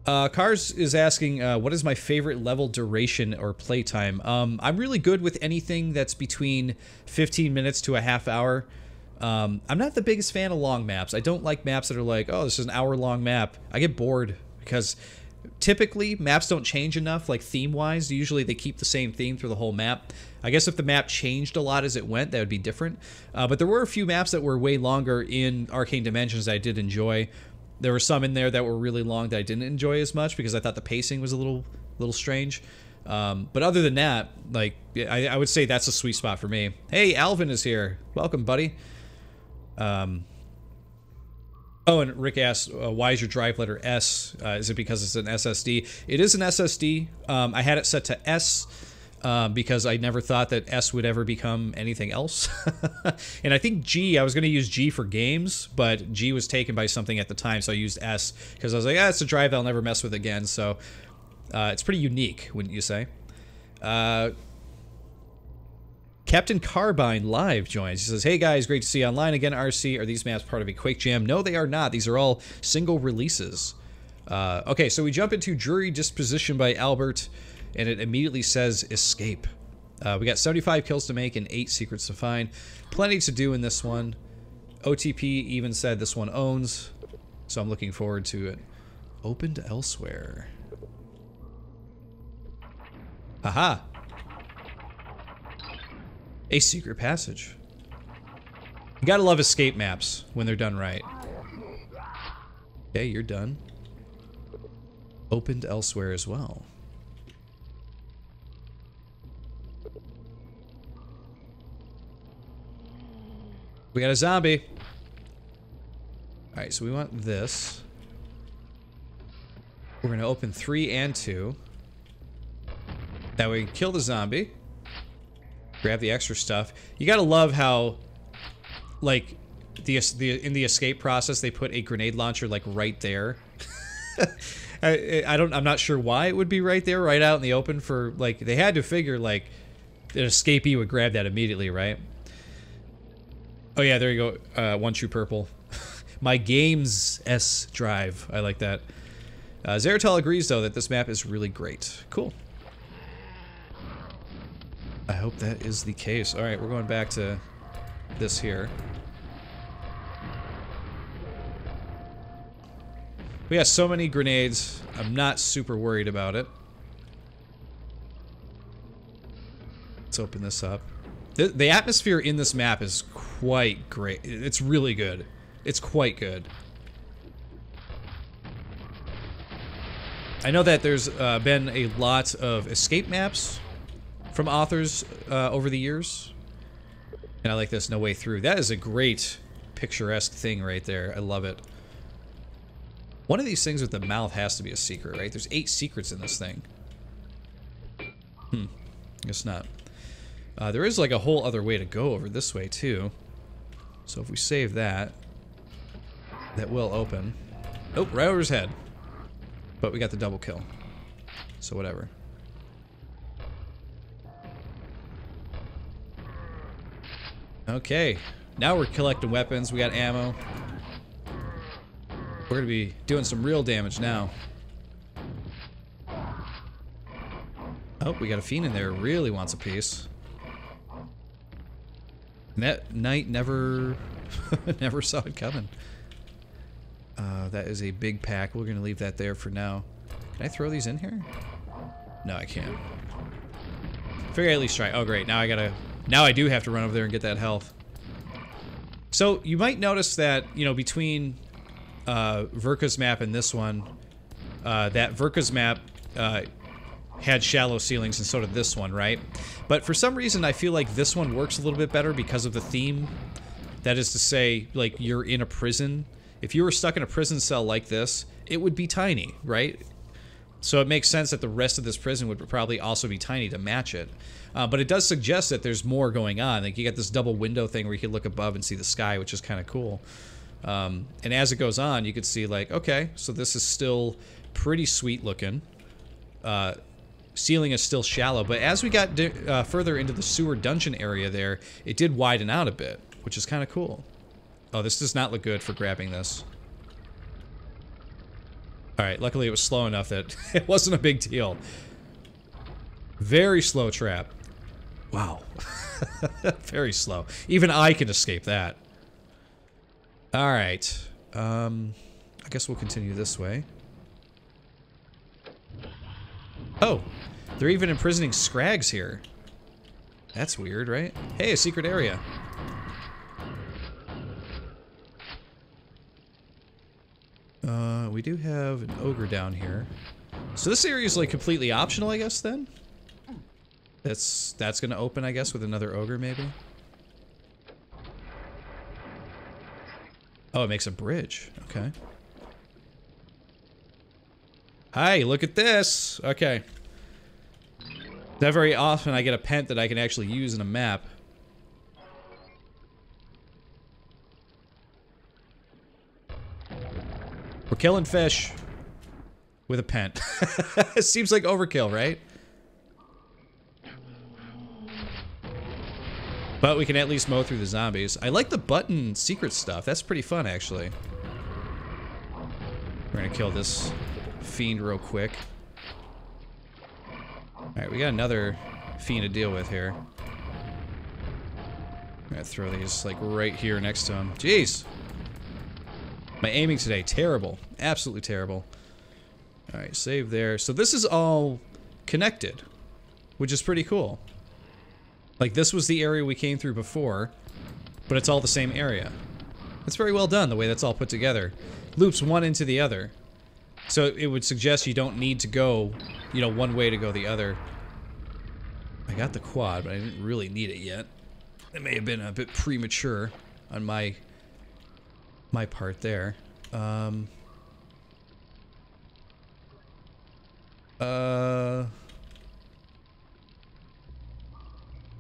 Cars is asking, what is my favorite level duration or playtime? I'm really good with anything that's between 15 minutes to a half hour. I'm not the biggest fan of long maps. I don't like maps that are like, oh, this is an hour-long map. I get bored because typically maps don't change enough, like theme-wise. Usually they keep the same theme through the whole map. I guess if the map changed a lot as it went, that would be different. But there were a few maps that were way longer in Arcane Dimensions that I did enjoy. There were some in there that were really long that I didn't enjoy as much because I thought the pacing was a little strange. But other than that, like, I would say that's a sweet spot for me. Hey, Alvin is here. Welcome, buddy. Oh, and Rick asked, why is your drive letter S? Is it because it's an SSD? It is an SSD. I had it set to S because I never thought that S would ever become anything else. And I think G, I was going to use G for games, but G was taken by something at the time, so I used S because I was like, it's a drive I'll never mess with again. So it's pretty unique, wouldn't you say? Captain Carbine Live joins. He says, hey guys, great to see you online again, RC. Are these maps part of a Quake jam? No, they are not. These are all single releases. Okay, so we jump into Dreary Disposition by Albert, and it immediately says escape. We got 75 kills to make and 8 secrets to find. Plenty to do in this one. OTP even said this one owns, so I'm looking forward to it. Opened elsewhere. Haha. A secret passage. You gotta love escape maps when they're done right. Okay, you're done. Opened elsewhere as well. We got a zombie. Alright, so we want this. We're gonna open 3 and 2. That way we can kill the zombie. Grab the extra stuff. You gotta love how, like, in the escape process they put a grenade launcher like right there. I'm not sure why it would be right there, right out in the open for, like, they had to figure like an escapee would grab that immediately, right? Oh yeah, there you go. One true purple. My game's S drive. I like that. Zeratel agrees though that this map is really great. Cool. I hope that is the case. Alright, we're going back to this here. We got so many grenades, I'm not super worried about it. Let's open this up. The atmosphere in this map is quite great. It's really good. It's quite good. I know that there's been a lot of escape maps from authors over the years. And I like this No Way Through. That is a great picturesque thing right there. I love it. One of these things with the mouth has to be a secret, right? There's 8 secrets in this thing. Guess not. There is like a whole other way to go over this way too. So if we save that, that will open. Oh, right over his head. But we got the double kill. So whatever. Okay, Now we're collecting weapons. We got ammo. We're gonna be doing some real damage now. Oh, we got a fiend in there who really wants a piece. And that knight never never saw it coming. That is a big pack. We're gonna leave that there for now. Can I throw these in here? No, I can't. Figure I'd at least try. Oh great, now I do have to run over there and get that health. So you might notice that, you know, between Verka's map and this one, that Verka's map had shallow ceilings and so did this one, right? But for some reason I feel like this one works a little bit better because of the theme. That is to say, like, you're in a prison. If you were stuck in a prison cell like this, it would be tiny, right? So it makes sense that the rest of this prison would probably also be tiny to match it. But it does suggest that there's more going on. Like, you got this double window thing where you can look above and see the sky, which is kind of cool. And as it goes on, you could see, like, okay, so this is still pretty sweet looking. Ceiling is still shallow, but as we got further into the sewer dungeon area there, it did widen out a bit, which is kind of cool. Oh, this does not look good for grabbing this. Alright, luckily it was slow enough that it wasn't a big deal. Very slow trap. Wow. Very slow. Even I can escape that. Alright. I guess we'll continue this way. Oh, they're even imprisoning Scrags here. That's weird, right? Hey, a secret area. We do have an ogre down here. So this area is like completely optional, I guess, then? That's gonna open, I guess, with another ogre, maybe? Oh, it makes a bridge. Okay. Hi, look at this! Okay. Not very often I get a pent that I can actually use in a map. We're killing fish with a pent. It seems like overkill, right? But we can at least mow through the zombies. I like the button secret stuff. That's pretty fun, actually. We're gonna kill this fiend real quick. Alright, we got another fiend to deal with here. I'm gonna throw these, like, right here next to him. Jeez! My aiming today, terrible. Absolutely terrible. Alright, save there. So this is all connected, which is pretty cool. Like, this was the area we came through before, but it's all the same area. That's very well done, the way that's all put together. Loops one into the other. So it would suggest you don't need to go, you know, one way to go the other. I got the quad, but I didn't really need it yet. It may have been a bit premature on my part there.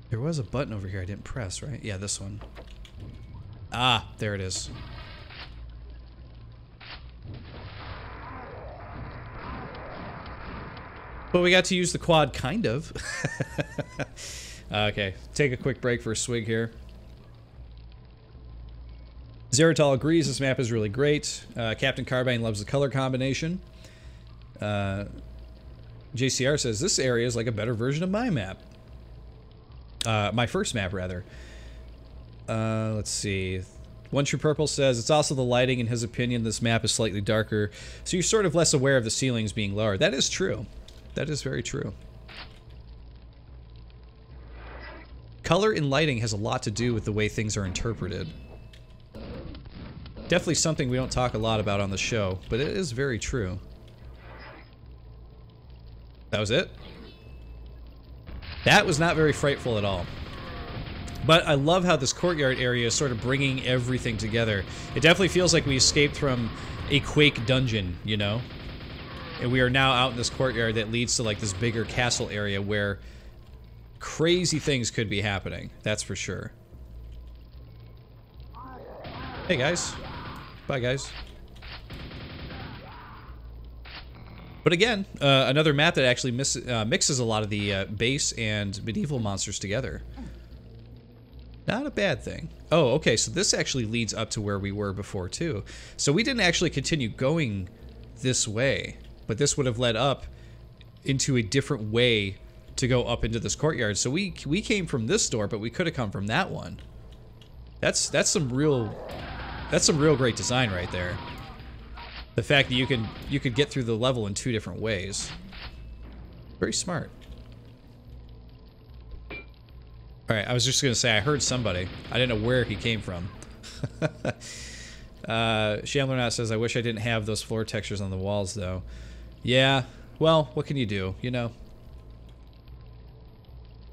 There was a button over here I didn't press, right? Yeah, this one. Ah, there it is. But we got to use the quad, kind of. Okay, take a quick break for a swig here. Zeratal agrees this map is really great. Captain Carbine loves the color combination. JCR says this area is like a better version of my map. My first map, rather. Let's see. One True Purple says it's also the lighting. In his opinion, this map is slightly darker, so you're sort of less aware of the ceilings being lower. That is true. That is very true. Color and lighting has a lot to do with the way things are interpreted. Definitely something we don't talk a lot about on the show, but it is very true. That was it? That was not very frightful at all. But I love how this courtyard area is sort of bringing everything together. It definitely feels like we escaped from a Quake dungeon, you know? And we are now out in this courtyard that leads to like this bigger castle area where crazy things could be happening. That's for sure. Hey guys. Bye guys. But again, another map that actually mixes a lot of the base and medieval monsters together. Not a bad thing. Oh, okay, so this actually leads up to where we were before, too. So we didn't actually continue going this way, but this would have led up into a different way to go up into this courtyard. So we came from this door, but we could have come from that one. That's some real great design right there. The fact that you could get through the level in 2 different ways. Very smart. Alright, I was just gonna say I heard somebody. I didn't know where he came from. Shambler says, I wish I didn't have those floor textures on the walls though. Yeah, well, what can you do, you know?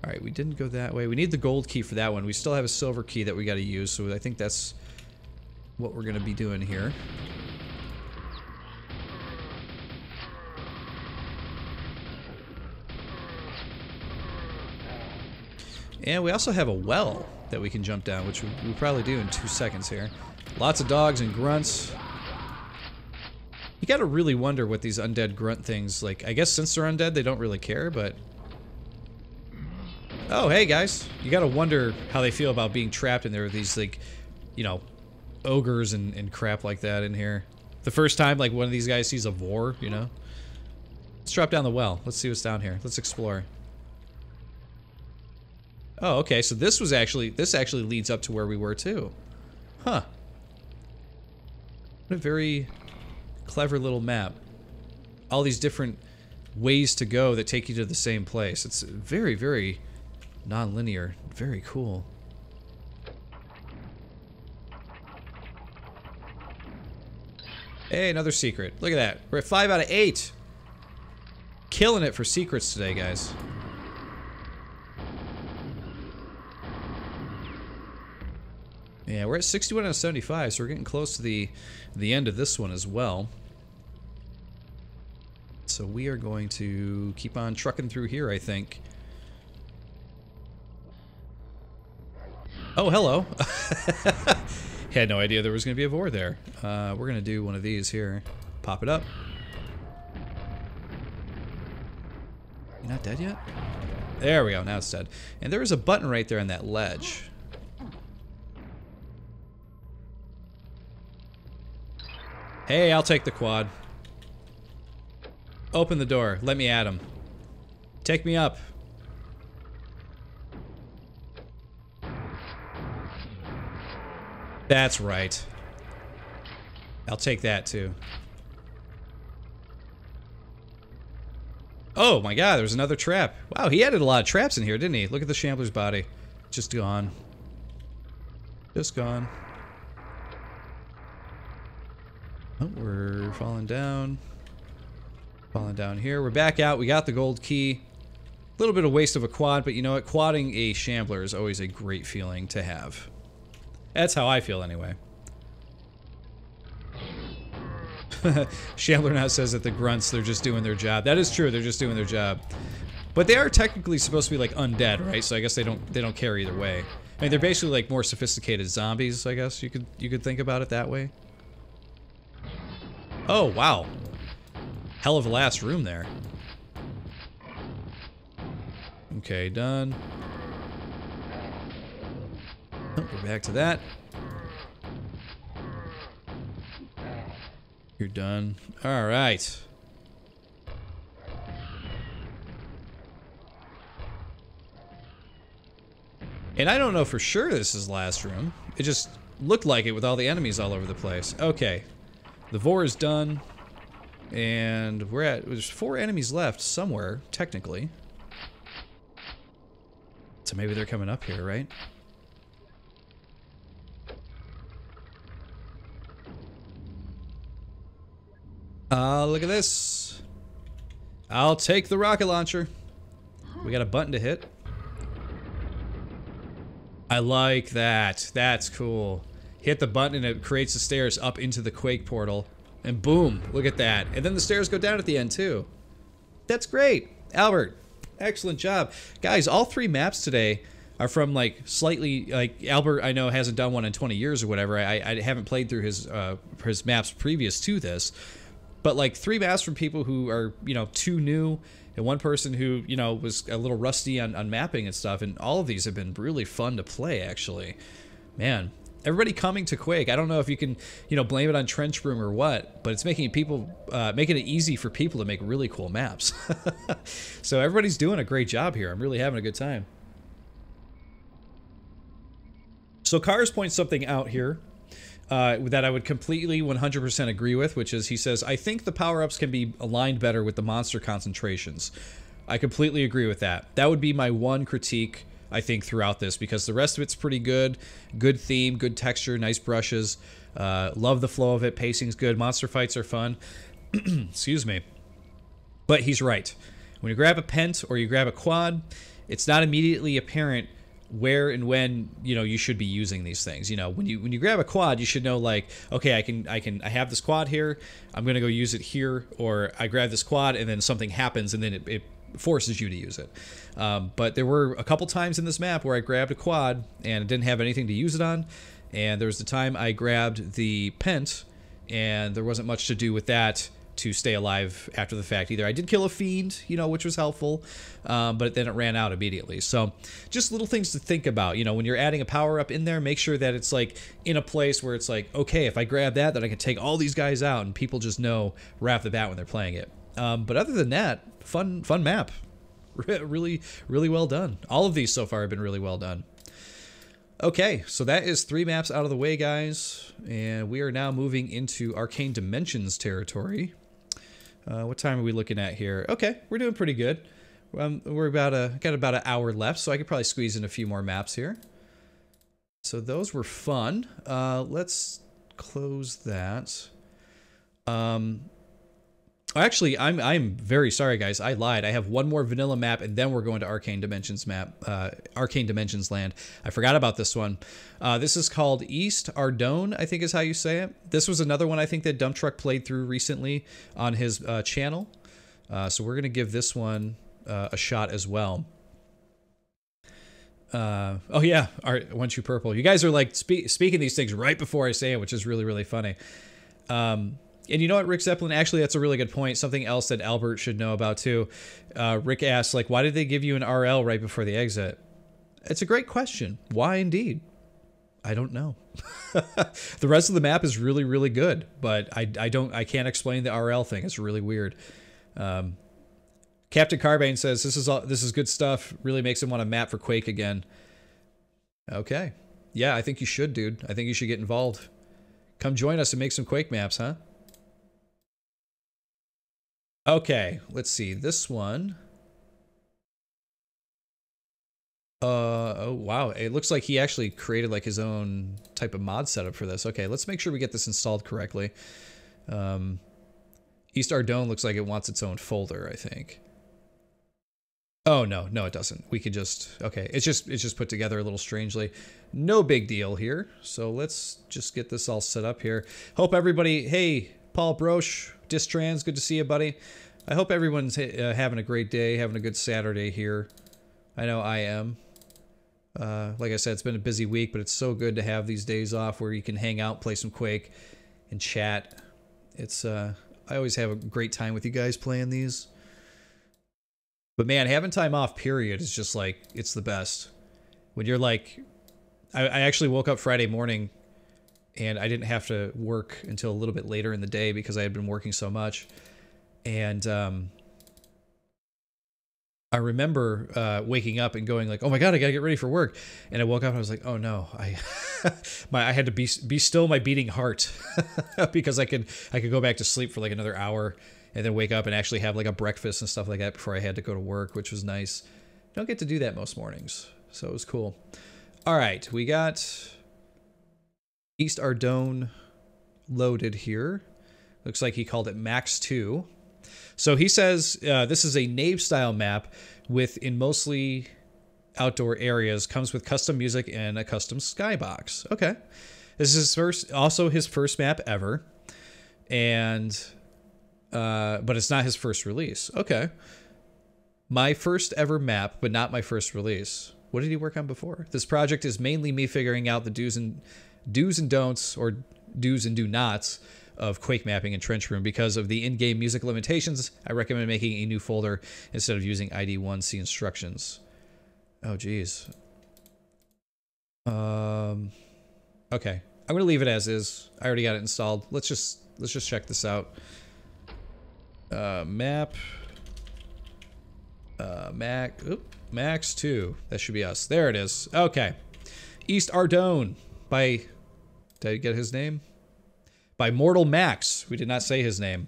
Alright, we didn't go that way. We need the gold key for that one. We still have a silver key that we gotta use, so I think that's what we're gonna be doing here. And we also have a well that we can jump down, which we'll probably do in 2 seconds here. Lots of dogs and grunts. You gotta really wonder what these undead grunt things, like, I guess since they're undead, they don't really care, but... Oh, hey guys. You gotta wonder how they feel about being trapped in there with these, like, you know, ogres and crap like that in here. The first time, like, one of these guys sees a vor, you know? Let's drop down the well. Let's see what's down here. Let's explore. Oh, okay, so this actually leads up to where we were too. Huh. What a very clever little map. All these different ways to go that take you to the same place. It's very, very non-linear. Very cool. Hey, another secret. Look at that. We're at 5 out of 8. Killing it for secrets today, guys. Yeah, we're at 61 out of 75, so we're getting close to the end of this one as well. So we are going to keep on trucking through here, I think. Oh, hello. Had no idea there was going to be a vor there. We're going to do one of these here. Pop it up. You're not dead yet? There we go, now it's dead. And there is a button right there on that ledge. Hey, I'll take the quad. Open the door. Let me at him. Take me up. That's right. I'll take that too. Oh my god, there's another trap. Wow, he added a lot of traps in here, didn't he? Look at the Shambler's body. Just gone. Just gone. Oh, we're falling down. Falling down here. We're back out. We got the gold key. A little bit of waste of a quad, but you know what? Quadding a Shambler is always a great feeling to have. That's how I feel anyway. Shambler now says that the grunts, they're just doing their job. That is true, they're just doing their job. But they are technically supposed to be like undead, right? So I guess they don't care either way. I mean, they're basically like more sophisticated zombies, I guess you could think about it that way. Oh, wow. Hell of a last room there. Okay, done. Oh, we're back to that. You're done. All right. And I don't know for sure this is last room. It just looked like it with all the enemies all over the place. Okay. The vor is done. And there's 4 enemies left somewhere, technically. So maybe they're coming up here, right? Look at this. I'll take the rocket launcher. We got a button to hit. I like that. That's cool. Hit the button and it creates the stairs up into the Quake portal. And boom, look at that. And then the stairs go down at the end too. That's great. Albert, excellent job. Guys, all 3 maps today are from like slightly, like Albert I know hasn't done one in 20 years or whatever. I haven't played through his maps previous to this. But like 3 maps from people who are, you know, too new, and one person who, you know, was a little rusty on mapping and stuff, and all of these have been really fun to play, actually. Man, everybody coming to Quake. I don't know if you can, you know, blame it on Trench Room or what, but it's making it easy for people to make really cool maps. So everybody's doing a great job here. I'm really having a good time. So Cars points something out here that I would completely 100% agree with, which is, he says, I think the power-ups can be aligned better with the monster concentrations. I completely agree with that. That would be my one critique, I think, throughout this, because the rest of it's pretty good. Good theme, good texture, nice brushes. Love the flow of it. Pacing's good. Monster fights are fun. Excuse me. But he's right. When you grab a pent or you grab a quad, it's not immediately apparent where and when, you know, you should be using these things. You know, when you grab a quad, you should know, like, okay, I have this quad here, I'm gonna go use it here, or I grab this quad and then something happens and then it forces you to use it. But there were a couple times in this map where I grabbed a quad and didn't have anything to use it on, and there was the time I grabbed the pent and there wasn't much to do with that to stay alive after the fact either. I did kill a fiend, you know, which was helpful, but then it ran out immediately. So just little things to think about, you know, when you're adding a power-up in there, make sure that it's like in a place where it's like, okay, if I grab that, then I can take all these guys out, and people just know right off the bat when they're playing it. But other than that, fun map. Really, really well done. All of these so far have been really well done. Okay, so that is 3 maps out of the way, guys, and we are now moving into Arcane Dimensions territory. What time are we looking at here? Okay, we're doing pretty good. We're got about an hour left, so I could probably squeeze in a few more maps here. So those were fun. Let's close that. Actually, I'm very sorry, guys. I lied. I have one more vanilla map, and then we're going to Arcane Dimensions Arcane Dimensions land. I forgot about this one. This is called East Ardone, I think is how you say it. This was another one I think that Dump Truck played through recently on his channel. So we're going to give this one a shot as well. Oh yeah, One Shoe Purple. You guys are like speaking these things right before I say it, which is really, really funny. And you know what, Rick Zeppelin, actually, that's a really good point. Something else that Albert should know about, too. Rick asks, like, why did they give you an RL right before the exit? It's a great question. Why, indeed? I don't know. The rest of the map is really, really good, but I can't explain the RL thing. It's really weird. Captain Carbane says, this is good stuff. Really makes him want a map for Quake again. Okay. Yeah, I think you should, dude. I think you should get involved. Come join us and make some Quake maps, huh? Okay, let's see. This one. Oh, wow. It looks like he actually created like his own type of mod setup for this. Okay, let's make sure we get this installed correctly. East Ardone looks like it wants its own folder, I think. Oh, no, it doesn't. We could just, okay. It's just put together a little strangely. No big deal here. So let's just get this all set up here. Hope everybody, hey, Paul Broche, Distrans, good to see you, buddy. I hope everyone's having a great day, having a good Saturday here. I know I am. Like I said, it's been a busy week, but it's so good to have these days off where you can hang out, play some Quake, and chat. It's, I always have a great time with you guys playing these. But man, having time off, period, is just like, it's the best. When you're like, I actually woke up Friday morning and I didn't have to work until a little bit later in the day because I had been working so much. And I remember waking up and going like, oh my God, I gotta get ready for work. And I woke up and I was like, oh no, I had to be still my beating heart because I could go back to sleep for like another hour and then wake up and actually have like a breakfast and stuff like that before I had to go to work, which was nice. Don't get to do that most mornings, so it was cool. All right, we got East Ardone loaded here. Looks like he called it Max 2. So he says this is a Nave-style map in mostly outdoor areas. Comes with custom music and a custom skybox. Okay. This is also his first map ever. And, but it's not his first release. Okay. My first ever map, but not my first release. What did he work on before? This project is mainly me figuring out the do's and don'ts, or do's and do nots, of Quake mapping in Trench Room. Because of the in-game music limitations, I recommend making a new folder instead of using ID1C instructions. Oh, geez. Okay. I'm gonna leave it as is. I already got it installed. Let's just check this out. Map. Max 2. That should be us. There it is. Okay. East Ardone by... Did I get his name? By Mortal Max. We did not say his name.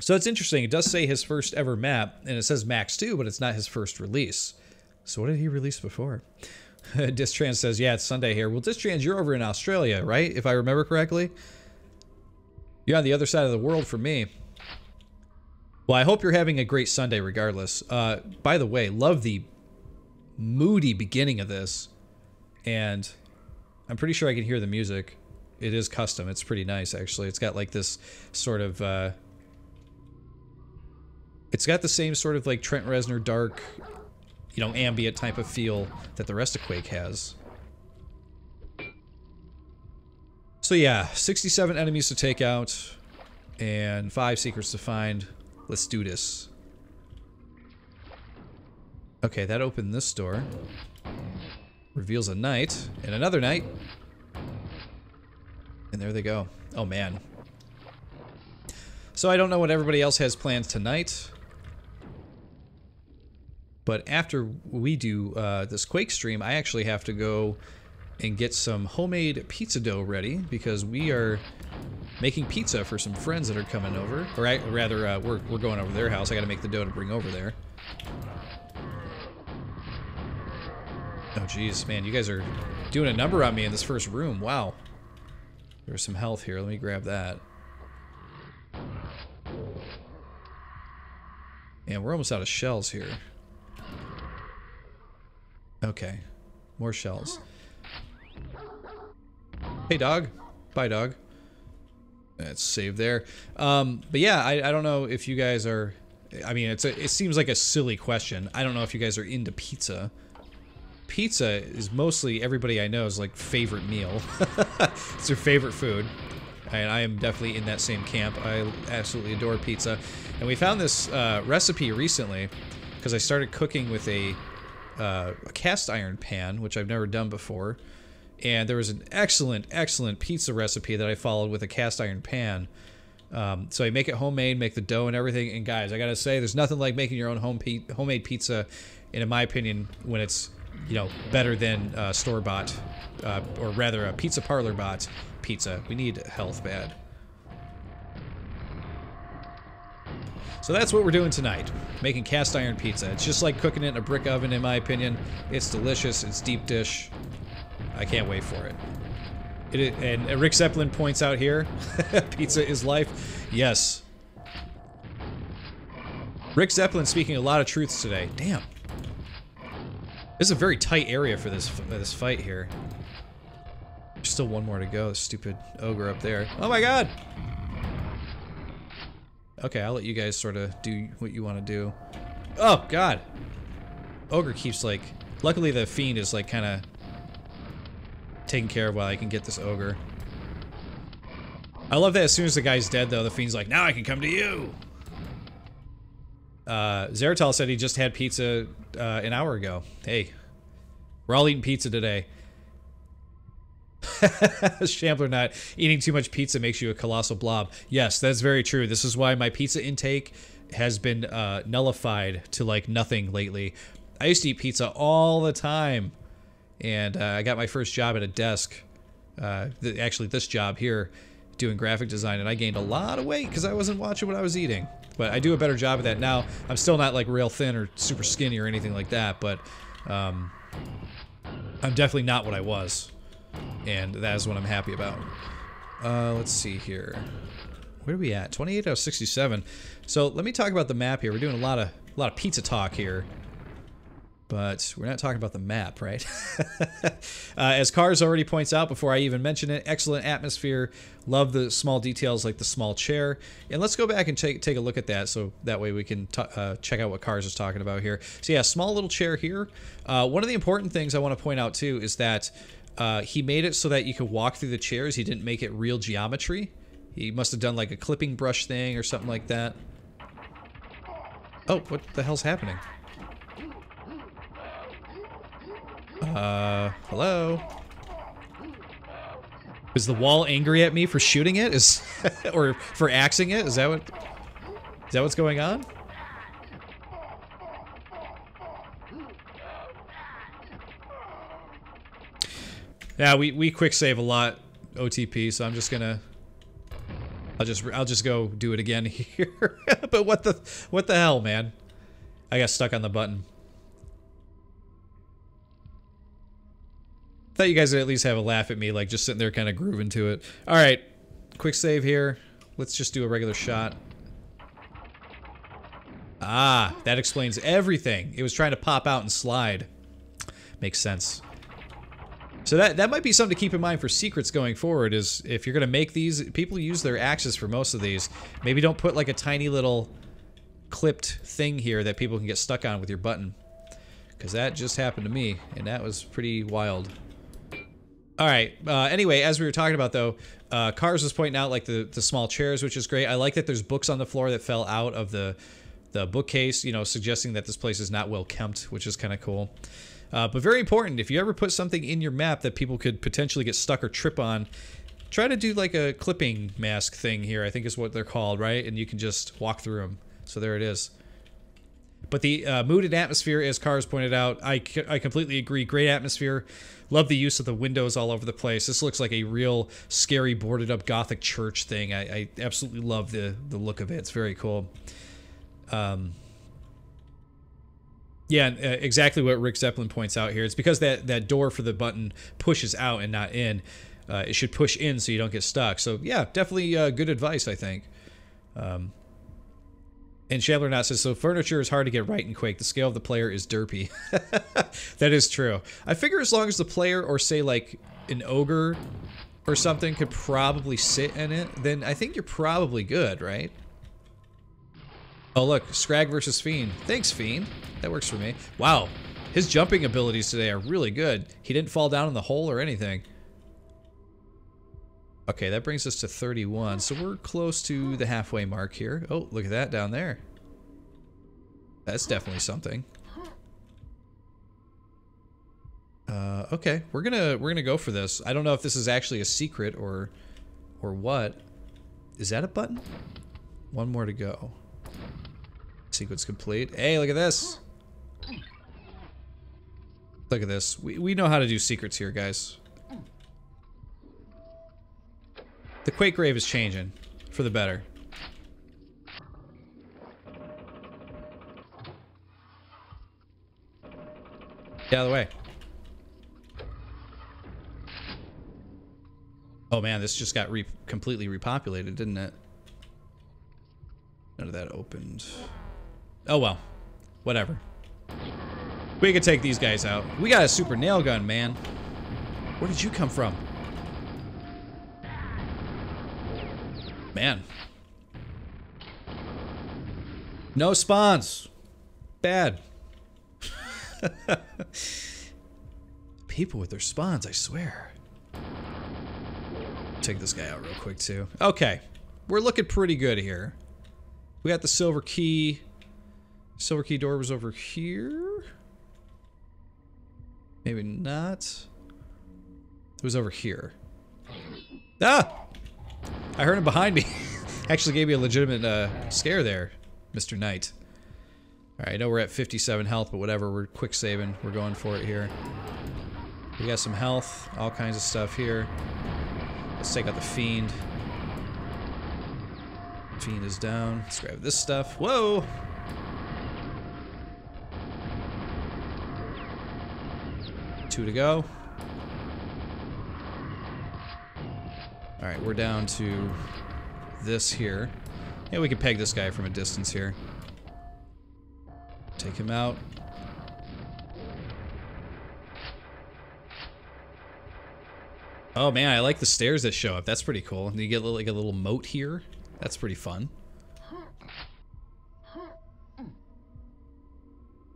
So it's interesting. It does say his first ever map, and it says Max 2, but it's not his first release. So what did he release before? Distrans says, yeah, it's Sunday here. Well, Distrans, you're over in Australia, right? If I remember correctly. You're on the other side of the world from me. Well, I hope you're having a great Sunday regardless. By the way, love the moody beginning of this. And I'm pretty sure I can hear the music. It is custom. It's pretty nice, actually. It's got like this sort of... it's got the same sort of like Trent Reznor dark, you know, ambient type of feel that the rest of Quake has. So yeah, 67 enemies to take out and 5 secrets to find. Let's do this. Okay, that opened this door. Reveals a knight and another knight. And there they go. Oh man. So I don't know what everybody else has planned tonight. But after we do this Quake stream, I actually have to go and get some homemade pizza dough ready because we are making pizza for some friends that are coming over. Or rather, we're going over to their house. I got to make the dough to bring over there. Oh, geez, man, you guys are doing a number on me in this first room. Wow. There's some health here. Let me grab that. And we're almost out of shells here. Okay. More shells. Hey, dog. Bye, dog. That's saved there. But yeah, I don't know if you guys are... I mean, it seems like a silly question. I don't know if you guys are into pizza. Pizza is mostly everybody I know's like favorite meal. It's their favorite food. And I am definitely in that same camp. I absolutely adore pizza. And we found this recipe recently because I started cooking with a cast iron pan, which I've never done before. And there was an excellent pizza recipe that I followed with a cast iron pan. So I make it homemade, make the dough and everything. And guys, I gotta say, there's nothing like making your own homemade pizza, and in my opinion, when it's, you know, better than store-bought, or rather a pizza parlor bought pizza. We need health bad. So that's what we're doing tonight, making cast iron pizza. It's just like cooking it in a brick oven, in my opinion. It's delicious. It's deep dish. I can't wait for it. And Rick Zeppelin points out here, pizza is life. Yes. Rick Zeppelin speaking a lot of truths today. Damn. This is a very tight area for this fight here. There's still one more to go. Stupid ogre up there. Oh my god! Okay, I'll let you guys sort of do what you want to do. Oh god! Ogre keeps like... Luckily the fiend is like kind of taken care of while I can get this ogre. I love that as soon as the guy's dead though, the fiend's like, now I can come to you! Zeratal said he just had pizza an hour ago. Hey, we're all eating pizza today. Shambler not eating too much pizza makes you a colossal blob. Yes, that's very true. This is why my pizza intake has been nullified to like nothing lately. I used to eat pizza all the time, and I got my first job at a desk. Actually, this job here, doing graphic design, and I gained a lot of weight because I wasn't watching what I was eating. But I do a better job of that now. I'm still not like real thin or super skinny or anything like that, but I'm definitely not what I was. And that is what I'm happy about. Let's see here. Where are we at? 28 out of 67. So let me talk about the map here. We're doing a lot of pizza talk here. But we're not talking about the map, right? As Cars already points out before I even mention it, excellent atmosphere. Love the small details like the small chair. And let's go back and take a look at that so that way we can check out what Cars is talking about here. So yeah, small little chair here. One of the important things I want to point out too is that He made it so that you could walk through the chairs. He didn't make it real geometry. He must have done like a clipping brush thing or something like that. Oh, what the hell's happening? Hello? Is the wall angry at me for shooting it? Or for axing it? Is that what's going on? Yeah, we quick save a lot OTP, so I'm just gonna I'll just go do it again here. But what the hell, man? I got stuck on the button. Thought you guys would at least have a laugh at me, like just sitting there kind of grooving to it. All right, quick save here. Let's just do a regular shot. Ah, that explains everything. It was trying to pop out and slide. Makes sense. So that might be something to keep in mind for secrets going forward, is if you're going to make these, people use their axes for most of these. Maybe don't put like a tiny little clipped thing here that people can get stuck on with your button. Because that just happened to me, and that was pretty wild. Alright, anyway, as we were talking about though, Cars was pointing out like the small chairs, which is great. I like that there's books on the floor that fell out of the bookcase, you know, suggesting that this place is not well kept, which is kind of cool. But very important, if you ever put something in your map that people could potentially get stuck or trip on, try to do like a clipping mask thing here, I think is what they're called, right? And you can just walk through them. So there it is. But the mood and atmosphere, as Cars pointed out, I completely agree. Great atmosphere. Love the use of the windows all over the place. This looks like a real scary boarded up Gothic church thing. I absolutely love the look of it. It's very cool. Yeah, exactly what Rick Zeppelin points out here. It's because that door for the button pushes out and not in. It should push in so you don't get stuck. So yeah, definitely good advice, I think. And Shambler Not says, so furniture is hard to get right in Quake. The scale of the player is derpy. That is true. I figure as long as the player, or say like an ogre or something, could probably sit in it, then I think you're probably good, right? Oh look, Scrag versus Fiend. Thanks, Fiend. That works for me. Wow, his jumping abilities today are really good. He didn't fall down in the hole or anything. Okay, that brings us to 31, so we're close to the halfway mark here. Oh, look at that down there. That's definitely something. Okay, we're gonna go for this. I don't know if this is actually a secret or what. Is that a button? One more to go. Sequence complete. Hey, look at this. Look at this. We know how to do secrets here, guys. The Quake grave is changing for the better. Get out of the way. Oh man, this just got completely repopulated, didn't it? None of that opened. Oh well. Whatever. We could take these guys out. We got a super nail gun, man. Where did you come from? Man. No spawns. Bad. People with their spawns, I swear. Take this guy out real quick too. Okay. We're looking pretty good here. We got the silver key. Silver key door was over here. Maybe not. It was over here. Ah! I heard him behind me. Actually gave me a legitimate scare there, Mr. Knight. Alright, I know we're at 57 health, but whatever, we're quick saving. We're going for it here. We got some health, all kinds of stuff here. Let's take out the Fiend. Fiend is down. Let's grab this stuff. Whoa! Two to go. Alright, we're down to this here. Yeah, we can peg this guy from a distance here. Take him out. Oh man, I like the stairs that show up. That's pretty cool. And you get like a little moat here. That's pretty fun.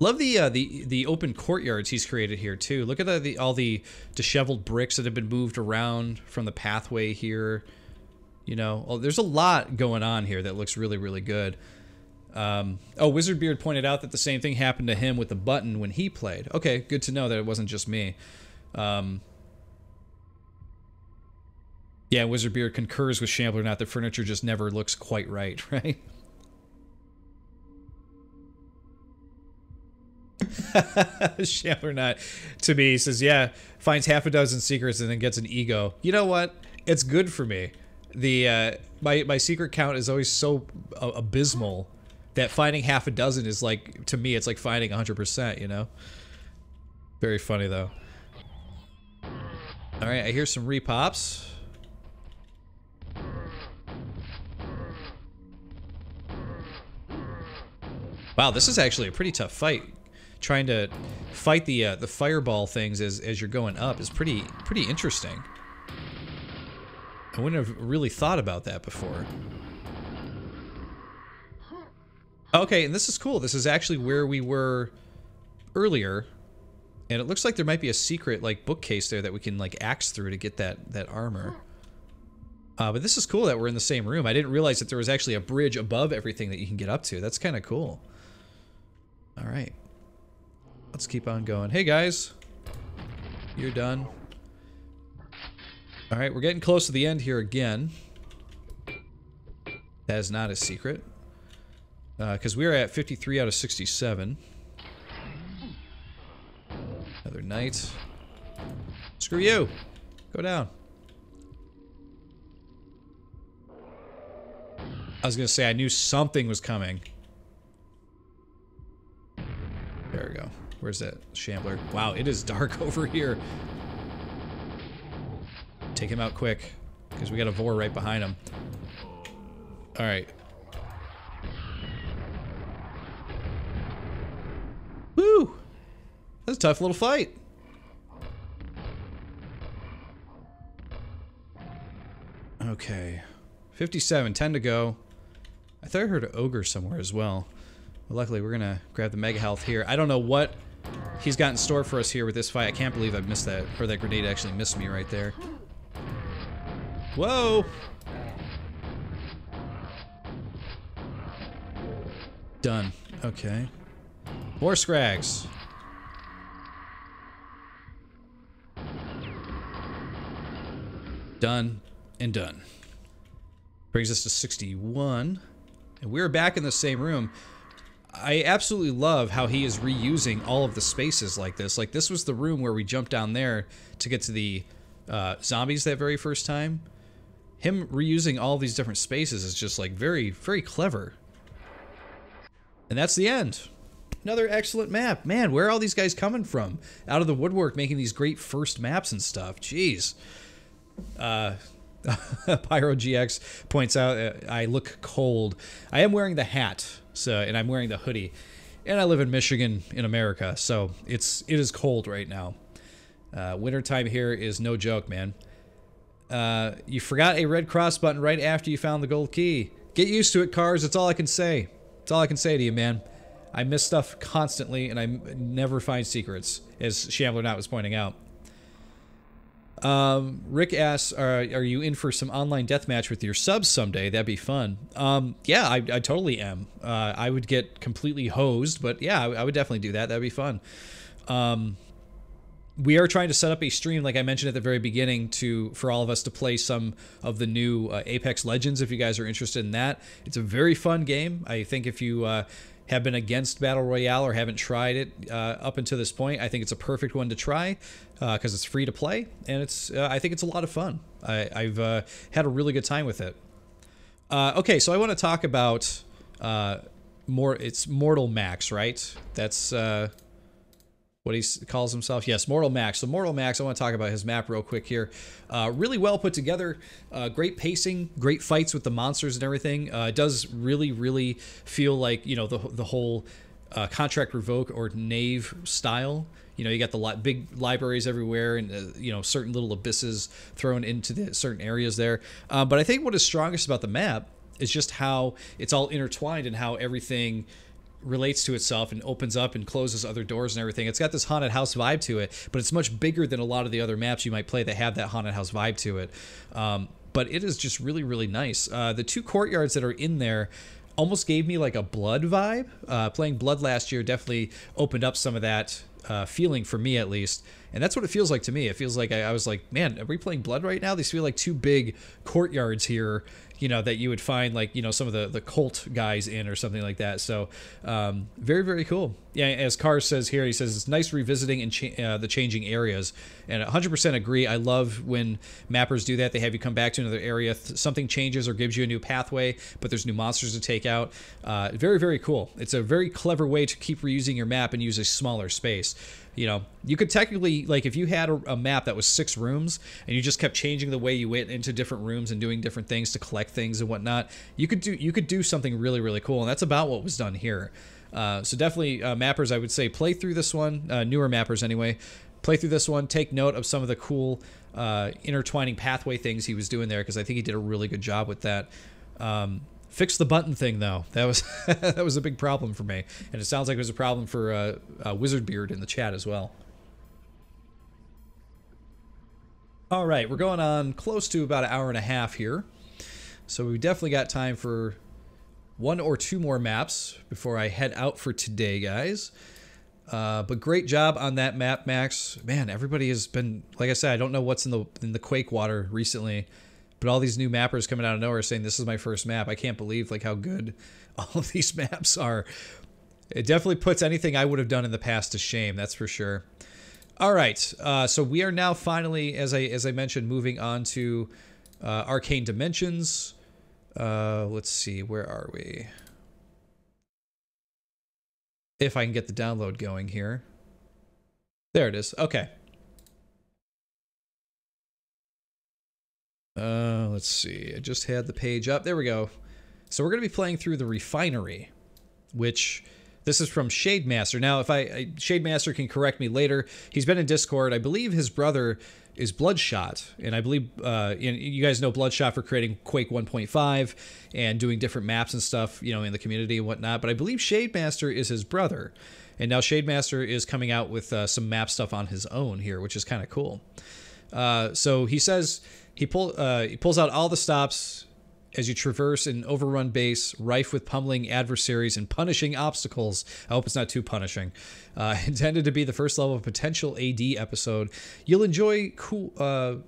Love the open courtyards he's created here too. Look at all the disheveled bricks that have been moved around from the pathway here. You know, there's a lot going on here that looks really, really good. Oh, Wizardbeard pointed out that the same thing happened to him with the button when he played. Okay, good to know that it wasn't just me. Yeah, Wizardbeard concurs with Shambler. Not the furniture just never looks quite right, right? Shambler not to me says, yeah, finds half a dozen secrets and then gets an ego. You know what? It's good for me. The my secret count is always so abysmal that finding half a dozen is like, to me, it's like finding 100%, you know? Very funny though. All right, I hear some repops. Wow, this is actually a pretty tough fight. Trying to fight the fireball things as you're going up is pretty interesting. I wouldn't have really thought about that before. Okay, and this is cool. This is actually where we were earlier, and it looks like there might be a secret like bookcase there that we can like axe through to get that armor. But this is cool that we're in the same room. I didn't realize that there was actually a bridge above everything that you can get up to. That's kind of cool. All right. Let's keep on going. Hey, guys. You're done. All right, we're getting close to the end here again. That is not a secret. Because we're at 53 out of 67. Another knight. Screw you. Go down. I was going to say, I knew something was coming. There we go. Where's that Shambler? Wow, it is dark over here. Take him out quick, because we got a Vor right behind him. Alright. Woo! That's a tough little fight. Okay. 57, 10 to go. I thought I heard an ogre somewhere as well. But luckily, we're gonna grab the mega health here. I don't know what he's got in store for us here with this fight. I can't believe I missed that, or that grenade actually missed me right there. Whoa! Done. Okay. More scrags. Done and done. Brings us to 61. And we're back in the same room. I absolutely love how he is reusing all of the spaces like this. Like, this was the room where we jumped down there to get to the zombies that very first time. Him reusing all these different spaces is just, like, very, very clever. And that's the end. Another excellent map. Man, where are all these guys coming from? Out of the woodwork making these great first maps and stuff. Jeez. Pyro GX points out I look cold. I am wearing the hat, so, and I'm wearing the hoodie, and I live in Michigan in America, so it is cold right now. Wintertime here is no joke, man. You forgot a red cross button right after you found the gold key. Get used to it, Cars. That's all I can say. That's all I can say to you, man. I miss stuff constantly, and I never find secrets, as Shambler Knot was pointing out. Rick asks, are you in for some online deathmatch with your subs someday? That'd be fun. Yeah, I totally am. I would get completely hosed, but yeah, I would definitely do that. That'd be fun. We are trying to set up a stream, like I mentioned at the very beginning, for all of us to play some of the new Apex Legends, if you guys are interested in that. It's a very fun game. I think if you have been against Battle Royale or haven't tried it up until this point, I think it's a perfect one to try because it's free to play, and I think it's a lot of fun. I've had a really good time with it. Okay, so I want to talk about it's Mortal Max, right? That's what he calls himself. Yes, Mortal Max. So Mortal Max, I want to talk about his map real quick here. Really well put together, great pacing, great fights with the monsters and everything. It does really, really feel like, you know, the whole Contract Revoke or Knave style. You know, you got the big libraries everywhere, and you know, certain little abysses thrown into the certain areas there. But I think what is strongest about the map is just how it's all intertwined and how everything relates to itself and opens up and closes other doors and everything. It's got this haunted house vibe to it, but it's much bigger than a lot of the other maps you might play that have that haunted house vibe to it. But it is just really, really nice. The 2 courtyards that are in there almost gave me like a Blood vibe. Playing Blood last year definitely opened up some of that feeling for me, at least. And that's what it feels like to me. It feels like I was like, man, are we playing Blood right now? These feel like 2 big courtyards here, you know, that you would find like, you know, some of the cult guys in or something like that. So very, very cool. Yeah, as Cars says here, he says it's nice revisiting and the changing areas. And 100% agree. I love when mappers do that. They have you come back to another area. Something changes or gives you a new pathway, but there's new monsters to take out. Very, very cool. It's a very clever way to keep reusing your map and use a smaller space. You know, you could technically, like, if you had a map that was 6 rooms and you just kept changing the way you went into different rooms and doing different things to collect things and whatnot, you could do something really, really cool. And that's about what was done here. So definitely, mappers, I would say, play through this one. Newer mappers, anyway. Play through this one. Take note of some of the cool intertwining pathway things he was doing there, because I think he did a really good job with that. Fix the button thing, though. That was that was a big problem for me, and it sounds like it was a problem for Wizardbeard in the chat as well. All right, we're going on close to about 1.5 hours here, so we definitely got time for 1 or 2 more maps before I head out for today, guys. But great job on that map, Max. Man, everybody has been, like I said, I don't know what's in the Quake water recently. But all these new mappers coming out of nowhere saying this is my first map. I can't believe like how good all of these maps are. It definitely puts anything I would have done in the past to shame, that's for sure. All right, so we are now finally, as I mentioned, moving on to Arcane Dimensions. Let's see, where are we? If I can get the download going here. There it is. Okay. Let's see. I just had the page up. There we go. So we're going to be playing through the refinery, which this is from Shademaster. Now, if Shademaster can correct me later. He's been in Discord. I believe his brother is Bloodshot, and I believe you guys know Bloodshot for creating Quake 1.5 and doing different maps and stuff, you know, in the community and whatnot. But I believe Shademaster is his brother, and now Shademaster is coming out with some map stuff on his own here, which is kind of cool. So he says he pulls out all the stops as you traverse an overrun base, rife with pummeling adversaries and punishing obstacles. I hope it's not too punishing. Intended to be the first level of a potential AD episode. You'll enjoy the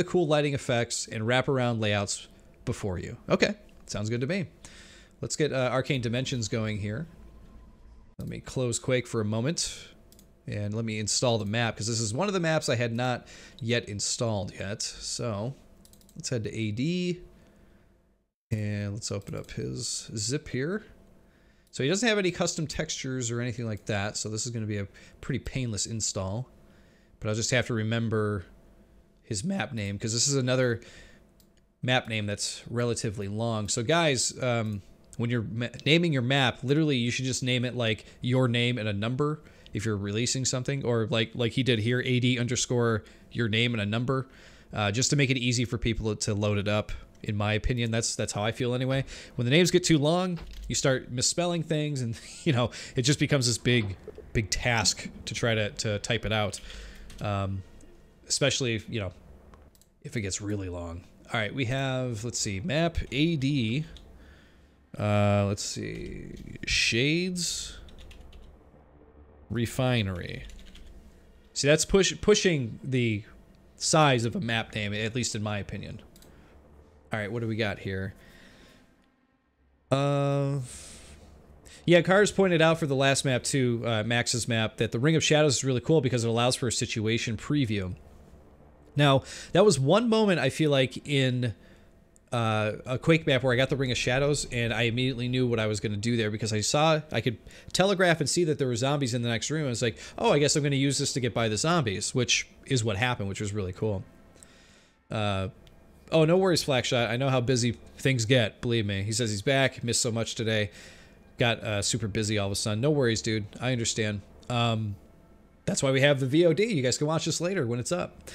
cool lighting effects and wraparound layouts before you. Okay, sounds good to me. Let's get Arcane Dimensions going here. Let me close Quake for a moment. And let me install the map, because this is one of the maps I had not yet installed yet. So let's head to AD. And let's open up his zip here. So he doesn't have any custom textures or anything like that. So this is going to be a pretty painless install. But I'll just have to remember his map name, because this is another map name that's relatively long. So guys, when you're naming your map, literally you should just name it like your name and a number. If you're releasing something, or like he did here, AD_ your name and a number, just to make it easy for people to load it up. In my opinion, that's how I feel anyway. When the names get too long, you start misspelling things, and you know it just becomes this big task to try to type it out. Especially if, you know, if it gets really long. All right, we have, let's see, map AD. Let's see, Shades. Refinery. See, that's pushing the size of a map name, at least in my opinion. All right, what do we got here? Yeah, Cars pointed out for the last map too, Max's map, that the Ring of Shadows is really cool because it allows for a situation preview. Now, that was one moment I feel like in a Quake map where I got the Ring of Shadows, and I immediately knew what I was going to do there, because I could telegraph and see that there were zombies in the next room. I was like, oh, I guess I'm going to use this to get by the zombies, which is what happened, which was really cool. Oh, no worries, Flakshot. I know how busy things get, believe me. He says he's back, missed so much today. Got super busy all of a sudden. No worries, dude. I understand. That's why we have the VOD. You guys can watch this later when it's up.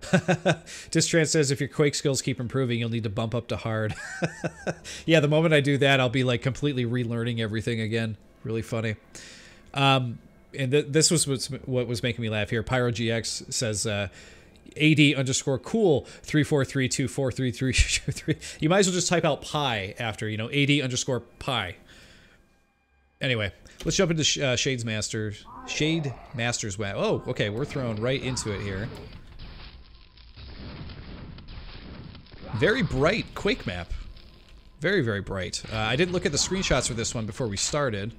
Distrans says if your Quake skills keep improving, you'll need to bump up to hard. Yeah, the moment I do that, I'll be like completely relearning everything again. Really funny. And this was what was making me laugh here. PyroGX says AD_cool 343243323. You might as well just type out pi after, you know, AD_pi. Anyway, let's jump into Shade Master's map. Oh, okay, we're thrown right into it here. Very bright Quake map. Very, very bright. I didn't look at the screenshots for this one before we started.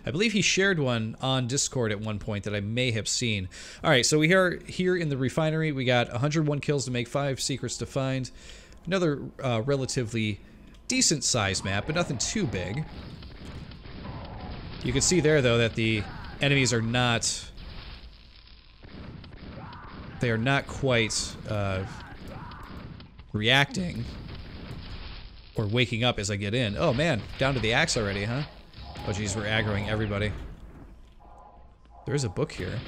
I believe he shared one on Discord at one point that I may have seen. Alright, so we are here in the refinery. We got 101 kills to make, 5 secrets to find. Another relatively decent sized map, but nothing too big. You can see there, though, that the enemies are not... They are not quite... reacting or waking up as I get in. Oh man, down to the axe already, huh? Oh geez, we're aggroing everybody. There is a book here.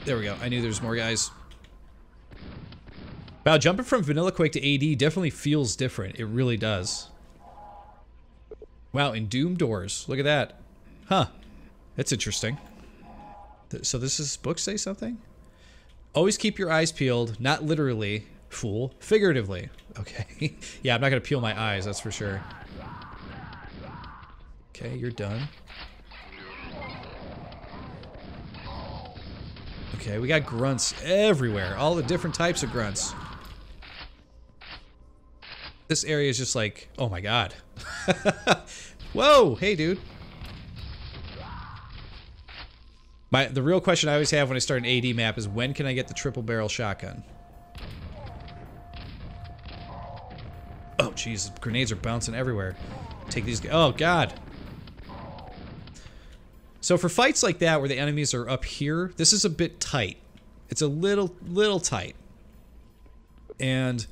There we go. I knew there's more guys. Wow, jumping from Vanilla Quake to AD definitely feels different. It really does. Wow, and Doom doors. Look at that. Huh. That's interesting. So this is book say something? Always keep your eyes peeled, not literally, fool, figuratively. Okay. Yeah, I'm not gonna peel my eyes, that's for sure. Okay, you're done. Okay, we got grunts everywhere, all the different types of grunts. This area is just like, oh my god. Whoa, hey dude. The real question I always have when I start an AD map is when can I get the triple barrel shotgun? Oh jeez, grenades are bouncing everywhere. Take these guys. Oh god. So for fights like that where the enemies are up here, this is a bit tight. It's a little tight. And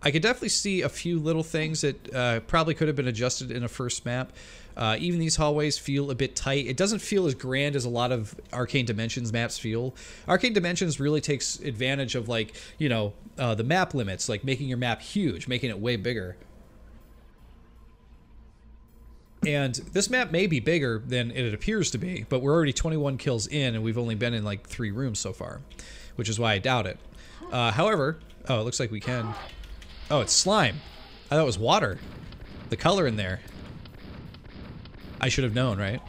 I could definitely see a few little things that probably could have been adjusted in a first map. Even these hallways feel a bit tight. It doesn't feel as grand as a lot of Arcane Dimensions maps feel. Arcane Dimensions really takes advantage of, like, you know, the map limits, like making your map huge, making it way bigger. And this map may be bigger than it appears to be, but we're already 21 kills in, and we've only been in like 3 rooms so far, which is why I doubt it. However, oh, it looks like we can. Oh, it's slime. I thought it was water. The color in there. I should have known, right?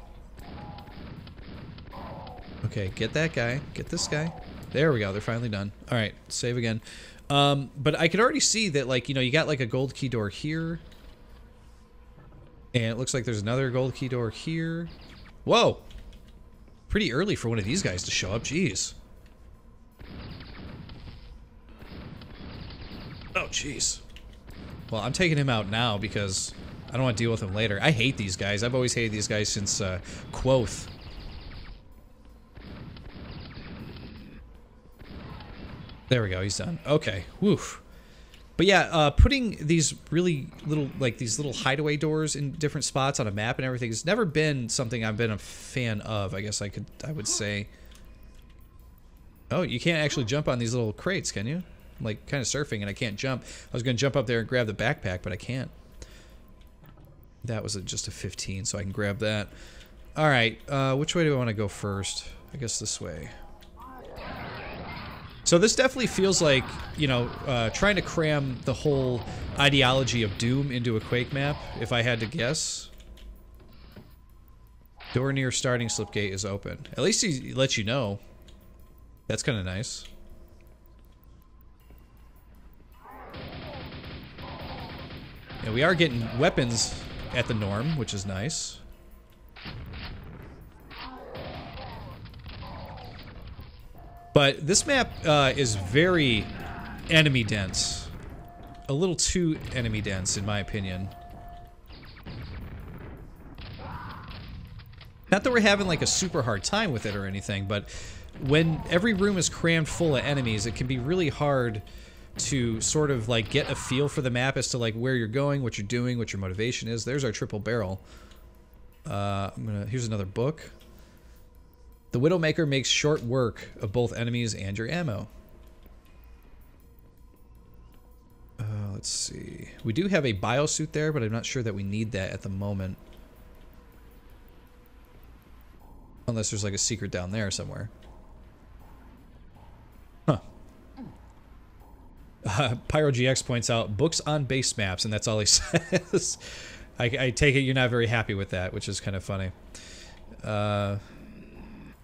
Okay, get that guy. Get this guy. There we go. They're finally done. All right, save again. But I could already see that, like, you know, you got like a gold key door here. And it looks like there's another gold key door here. Whoa! Pretty early for one of these guys to show up. Jeez. Oh, jeez. Well, I'm taking him out now because I don't want to deal with him later. I hate these guys. I've always hated these guys since Quake. There we go. He's done. Okay. Woof. But yeah, putting these really little, like these little hideaway doors in different spots on a map and everything has never been something I've been a fan of. I guess I would say. Oh, you can't actually jump on these little crates, can you? I'm like kind of surfing and I can't jump. I was gonna jump up there and grab the backpack, but I can't. That was just a 15, so I can grab that. All right, which way do I want to go first? I guess this way. So this definitely feels like, you know, trying to cram the whole ideology of Doom into a Quake map, if I had to guess. Door near starting slip gate is open. At least he lets you know. That's kind of nice. And we are getting weapons at the norm, which is nice. But this map is very enemy dense. A little too enemy dense, in my opinion. Not that we're having like a super hard time with it or anything, but when every room is crammed full of enemies, it can be really hard to sort of like get a feel for the map as to like where you're going, what you're doing, what your motivation is. There's our triple barrel. Here's another book. The Widowmaker makes short work of both enemies and your ammo. Let's see. We do have a biosuit there, but I'm not sure that we need that at the moment. Unless there's like a secret down there somewhere. Huh. Pyro GX points out, books on base maps, and that's all he says. I take it you're not very happy with that, which is kind of funny. Alright,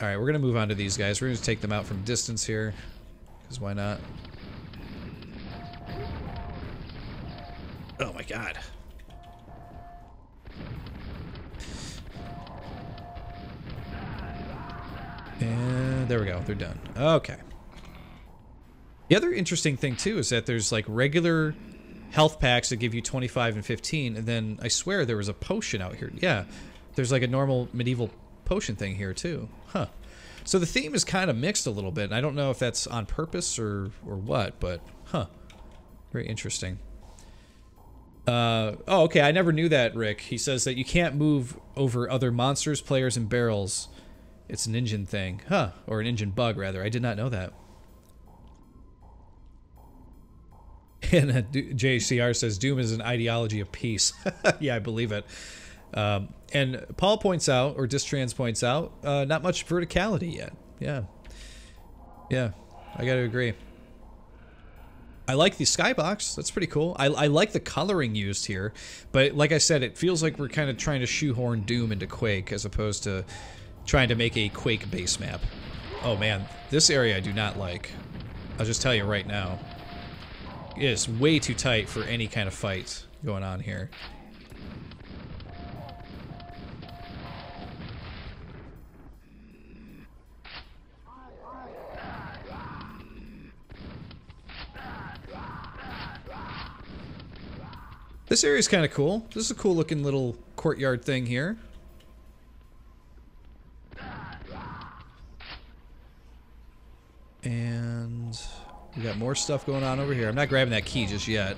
we're going to move on to these guys. We're going to take them out from distance here. Because why not? Oh my god. And there we go. They're done. Okay. The other interesting thing, too, is that there's, like, regular health packs that give you 25 and 15, and then I swear there was a potion out here. Yeah. There's, like, a normal medieval potion thing here, too. Huh. So the theme is kind of mixed a little bit, and I don't know if that's on purpose or what, but, huh. Very interesting. Oh, okay, I never knew that, Rick. He says that you can't move over other monsters, players, and barrels. It's an engine thing. Huh. Or an engine bug, rather. I did not know that. And JCR says, Doom is an ideology of peace. Yeah, I believe it. And Paul points out, or Distrans points out, not much verticality yet. Yeah. Yeah, I gotta agree. I like the skybox. That's pretty cool. I like the coloring used here. But like I said, it feels like we're kind of trying to shoehorn Doom into Quake as opposed to trying to make a Quake base map. Oh man, this area I do not like. I'll just tell you right now. It is way too tight for any kind of fight going on here. This area is kind of cool. This is a cool looking little courtyard thing here. And we got more stuff going on over here. I'm not grabbing that key just yet.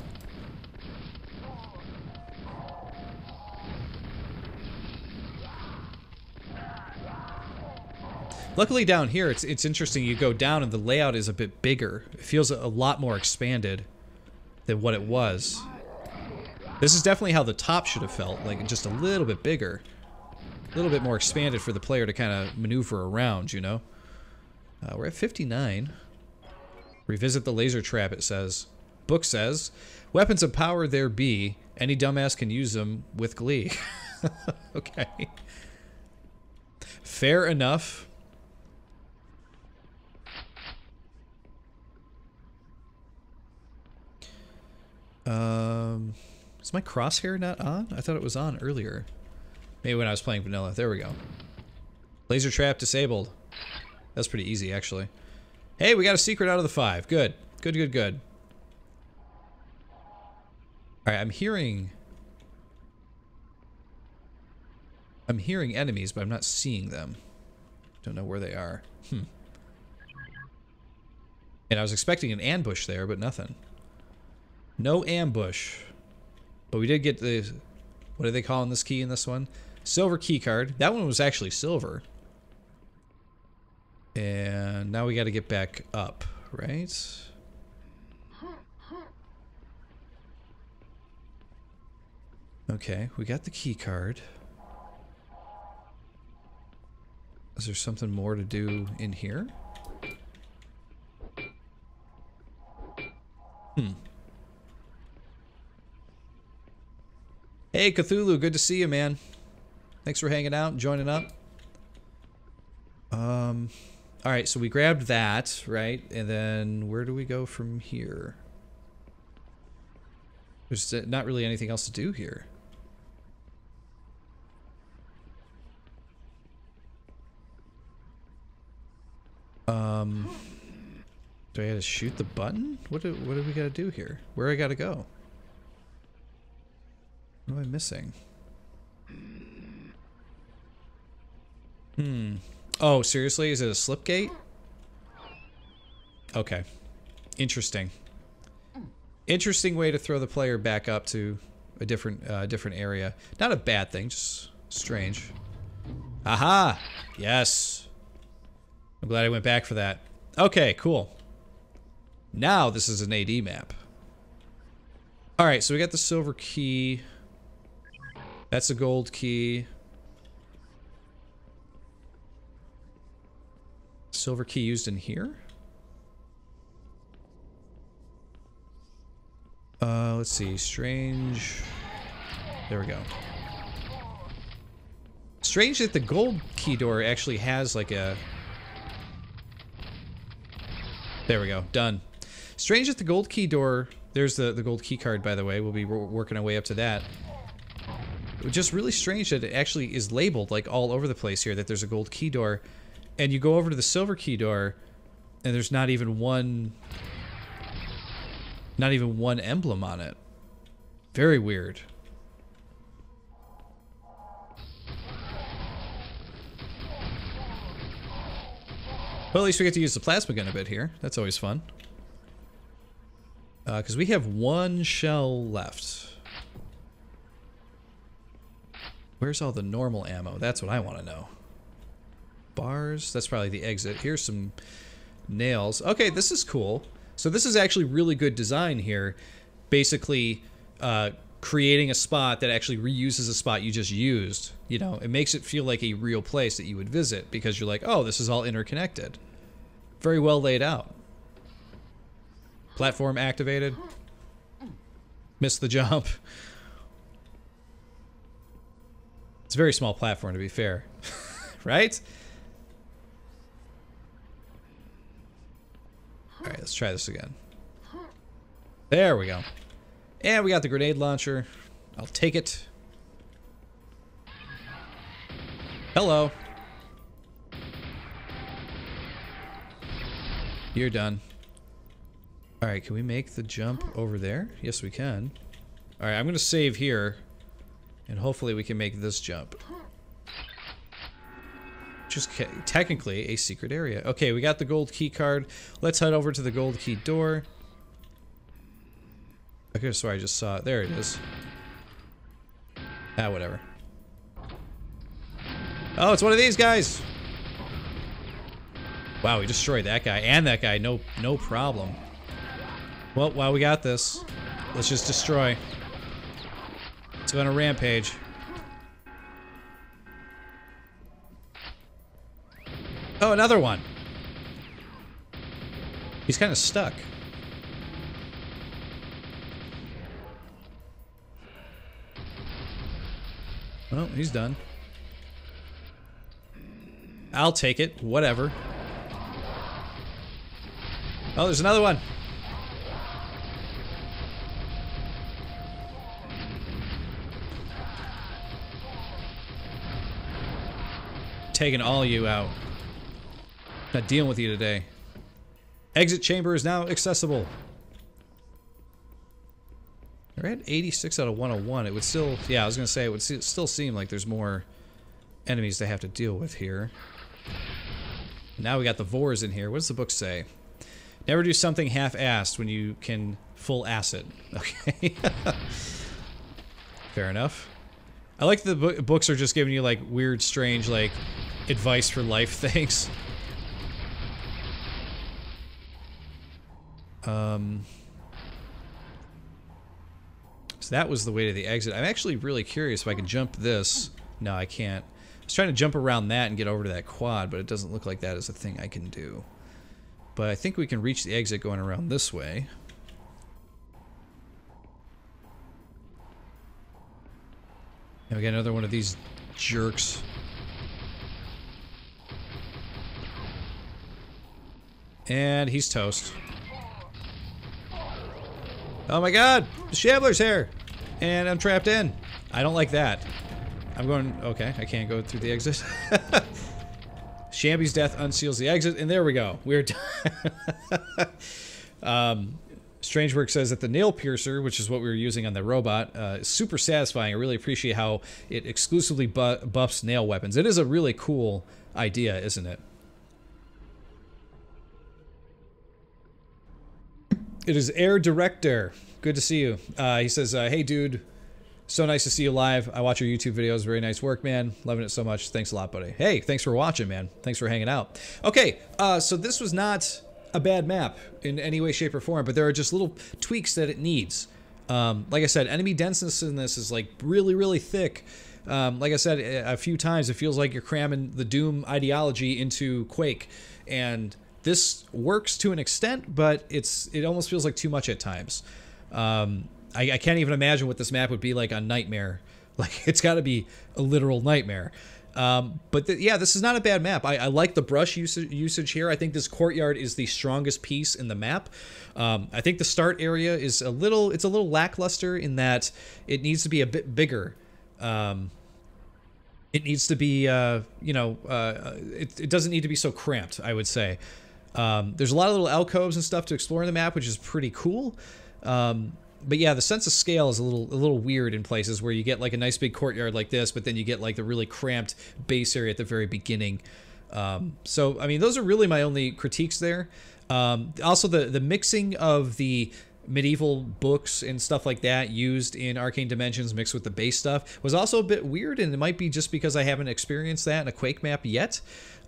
Luckily down here, it's interesting. You go down and the layout is a bit bigger. It feels a lot more expanded than what it was. This is definitely how the top should have felt, like just a little bit bigger. A little bit more expanded for the player to kind of maneuver around, you know? We're at 59. Revisit the laser trap, it says. Book says, weapons of power there be. Any dumbass can use them with glee. Okay. Fair enough. Is my crosshair not on? I thought it was on earlier. Maybe when I was playing vanilla. There we go. Laser trap disabled. That's pretty easy, actually. Hey, we got a secret out of the 5. Good. Good, good, good. Alright, I'm hearing enemies, but I'm not seeing them. Don't know where they are. And I was expecting an ambush there, but nothing. No ambush. But we did get the... What are they calling this key in this one? Silver key card. That one was actually silver. And now we got to get back up, right? Okay, we got the key card. Is there something more to do in here? Hey, Cthulhu, good to see you, man. Thanks for hanging out and joining up. Alright, so we grabbed that, right? And then where do we go from here? There's not really anything else to do here. Do I gotta shoot the button? What do we gotta do here? Where I gotta go? What am I missing? Oh, seriously? Is it a slip gate? Okay. Interesting. Interesting way to throw the player back up to a different area. Not a bad thing, just strange. Aha! Yes. I'm glad I went back for that. Okay, cool. Now this is an AD map. Alright, so we got the silver key. That's a gold key. Silver key used in here? Let's see. Strange. There we go. Strange that the gold key door actually has like a... There we go. Done. Strange that the gold key door... There's the gold key card, by the way. We'll be working our way up to that. Just really strange that it actually is labeled like all over the place here, that there's a gold key door. And you go over to the silver key door, and there's not even one emblem on it. Very weird. Well, at least we get to use the plasma gun a bit here. That's always fun. Because we have one shell left. Where's all the normal ammo? That's what I want to know. Bars? That's probably the exit. Here's some nails. Okay, this is cool. So this is actually really good design here. Basically, creating a spot that actually reuses a spot you just used. You know, it makes it feel like a real place that you would visit because you're like, oh, this is all interconnected. Very well laid out. Platform activated. Missed the jump. It's a very small platform, to be fair. Right? Alright, let's try this again. There we go. And we got the grenade launcher. I'll take it. Hello. You're done. Alright, can we make the jump over there? Yes, we can. Alright, I'm going to save here. And hopefully we can make this jump. Just technically a secret area. Okay, we got the gold key card. Let's head over to the gold key door. I could have sworn I just saw it. There it is. Ah, whatever. Oh, it's one of these guys! Wow, we destroyed that guy and that guy. No problem. Well, while we got this, let's just destroy. Let's go on a rampage. Oh, another one. He's kind of stuck. Oh, he's done. I'll take it. Whatever. Oh, there's another one. Taking all you out. Not dealing with you today. Exit chamber is now accessible. We're at 86 out of 101. It would still... Yeah, I was going to say, it would still seem like there's more enemies to have to deal with here. Now we got the Vors in here. What does the book say? Never do something half-assed when you can full-ass it. Okay. Fair enough. I like the books are just giving you, like, weird, strange, like, advice for life things. So that was the way to the exit. I'm actually really curious if I can jump this. No, I can't. I was trying to jump around that and get over to that quad, but it doesn't look like that is a thing I can do. But I think we can reach the exit going around this way. And we got another one of these jerks. And he's toast. Oh my god! The Shambler's here! And I'm trapped in. I don't like that. I'm going... Okay, I can't go through the exit. Shamby's death unseals the exit, and there we go. We're done. Strangework says that the nail piercer, which is what we were using on the robot, is super satisfying. I really appreciate how it exclusively buffs nail weapons. It is a really cool idea, isn't it? It is Air Director. Good to see you. He says, hey dude, So nice to see you live. I watch your YouTube videos. Very nice work, man. Loving it so much. Thanks a lot, buddy. Hey, thanks for watching, man. Thanks for hanging out. Okay, so this was not a bad map in any way, shape, or form, but there are just little tweaks that it needs. Like I said, enemy denseness in this is like really, really thick. Like I said a few times, it feels like you're cramming the Doom ideology into Quake, and this works to an extent, but it almost feels like too much at times. I can't even imagine what this map would be like on Nightmare. Like, it's got to be a literal nightmare. But yeah, this is not a bad map. I like the brush usage here. I think this courtyard is the strongest piece in the map. I think the start area is a little lackluster in that it needs to be a bit bigger. It needs to be, it doesn't need to be so cramped, I would say. There's a lot of little alcoves and stuff to explore in the map, which is pretty cool. But yeah, the sense of scale is a little weird in places where you get like a nice big courtyard like this, but then you get like the really cramped base area at the very beginning. So, I mean, those are really my only critiques there. Also, the mixing of the medieval books and stuff like that used in Arcane Dimensions mixed with the base stuff was also a bit weird, and it might be just because I haven't experienced that in a Quake map yet.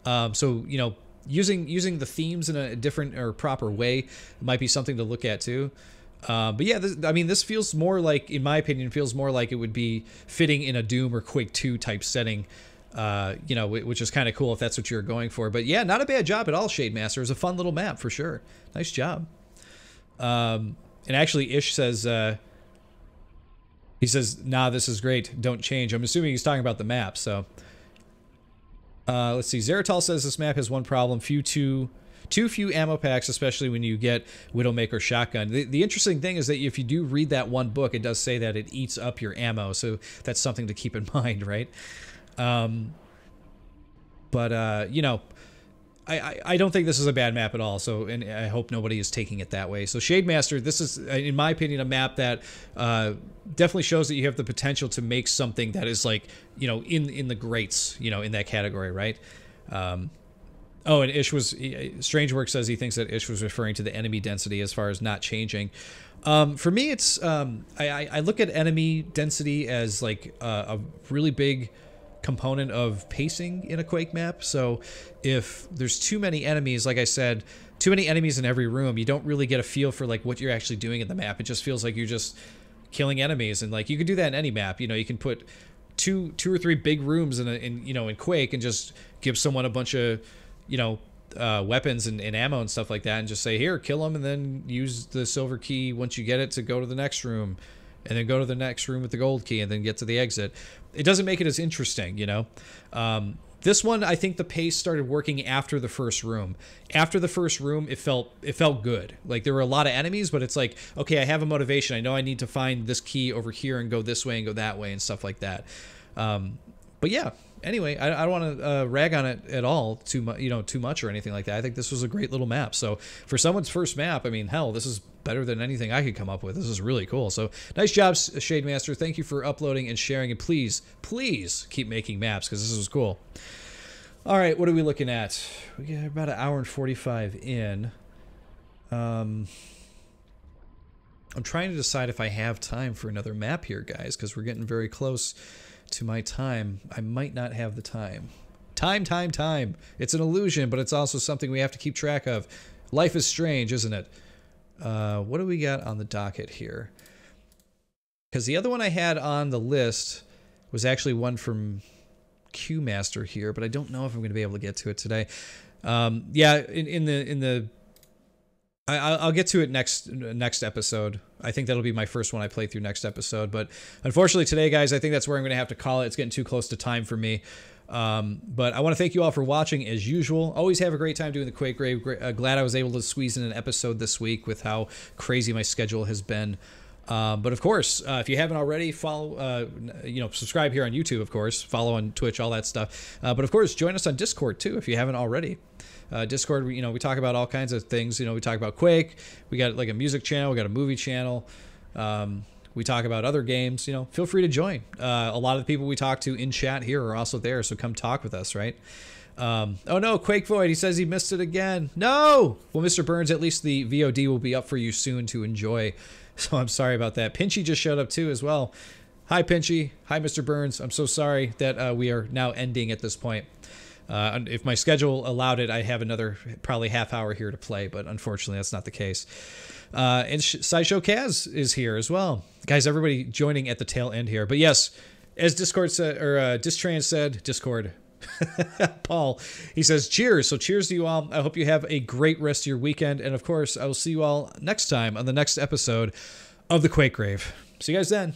So, you know, using the themes in a different or proper way might be something to look at too. But yeah, this feels more like, in my opinion, feels more like it would be fitting in a Doom or Quake 2 type setting, you know, which is kind of cool if that's what you're going for. But yeah, not a bad job at all, Shademaster. It's a fun little map for sure. Nice job. And actually, Ish says, he says, nah, this is great. Don't change. I'm assuming he's talking about the map, so. Let's see. Zeratal says this map has one problem. Too few ammo packs, especially when you get Widowmaker shotgun. The interesting thing is that if you do read that one book, it does say that it eats up your ammo, so that's something to keep in mind, right? You know, I don't think this is a bad map at all, so, and I hope nobody is taking it that way. So Shademaster, this is, in my opinion, a map that definitely shows that you have the potential to make something that is like, you know, in the greats, you know, in that category, right? Oh, and Strangework says he thinks that Ish was referring to the enemy density as far as not changing. For me, it's, I look at enemy density as like a really big component of pacing in a Quake map. So if there's too many enemies, like I said, too many enemies in every room, you don't really get a feel for like what you're actually doing in the map. It just feels like you're just killing enemies, and like you could do that in any map. You know, you can put two or three big rooms in Quake and just give someone a bunch of, you know, weapons and ammo and stuff like that, and just say, here, kill them, and then use the silver key once you get it to go to the next room, and then go to the next room with the gold key, and then get to the exit. It doesn't make it as interesting, you know. This one, I think the pace started working after the first room. After the first room, it felt good. Like, there were a lot of enemies, but it's like, okay, I have a motivation. I know I need to find this key over here and go this way and go that way and stuff like that. But yeah. Anyway, I don't want to rag on it at all too much or anything like that. I think this was a great little map. So for someone's first map, I mean, hell, this is better than anything I could come up with. This is really cool. So nice job, Shademaster. Thank you for uploading and sharing, and please keep making maps, because this was cool. All right, what are we looking at? We got about 1 hour and 45 in. I'm trying to decide if I have time for another map here, guys, because we're getting very close to my time. I might not have the time. Time. It's an illusion, but it's also something we have to keep track of. Life is strange, isn't it? What do we got on the docket here? Because the other one I had on the list was actually one from Q-Master here, but I don't know if I'm going to be able to get to it today. Yeah, I'll get to it next episode. I think that'll be my first one I play through next episode. But unfortunately today, guys, I think that's where I'm going to have to call it. It's getting too close to time for me. But I want to thank you all for watching as usual. Always have a great time doing the Quake Grave. Glad I was able to squeeze in an episode this week with how crazy my schedule has been. But of course, if you haven't already, follow, subscribe here on YouTube, of course, follow on Twitch, all that stuff. But of course, join us on Discord too, if you haven't already. Discord, we talk about all kinds of things. We talk about Quake. We got like a music channel. We got a movie channel. We talk about other games. Feel free to join. A lot of the people we talk to in chat here are also there, so come talk with us, right? Oh no, Quake Void, he says he missed it again. No! Well, Mr. Burns, at least the VOD will be up for you soon to enjoy. So I'm sorry about that. Pinchy just showed up too as well. Hi, Pinchy. Hi, Mr. Burns. I'm so sorry that we are now ending at this point. If my schedule allowed it, I have another probably half hour here to play, but unfortunately that's not the case. And Sideshow Kaz is here as well. Guys, everybody joining at the tail end here. But yes, as Discord said, or Distrans said, Discord, Paul, he says, cheers. So cheers to you all. I hope you have a great rest of your weekend. And of course, I will see you all next time on the next episode of the Quake Grave. See you guys then.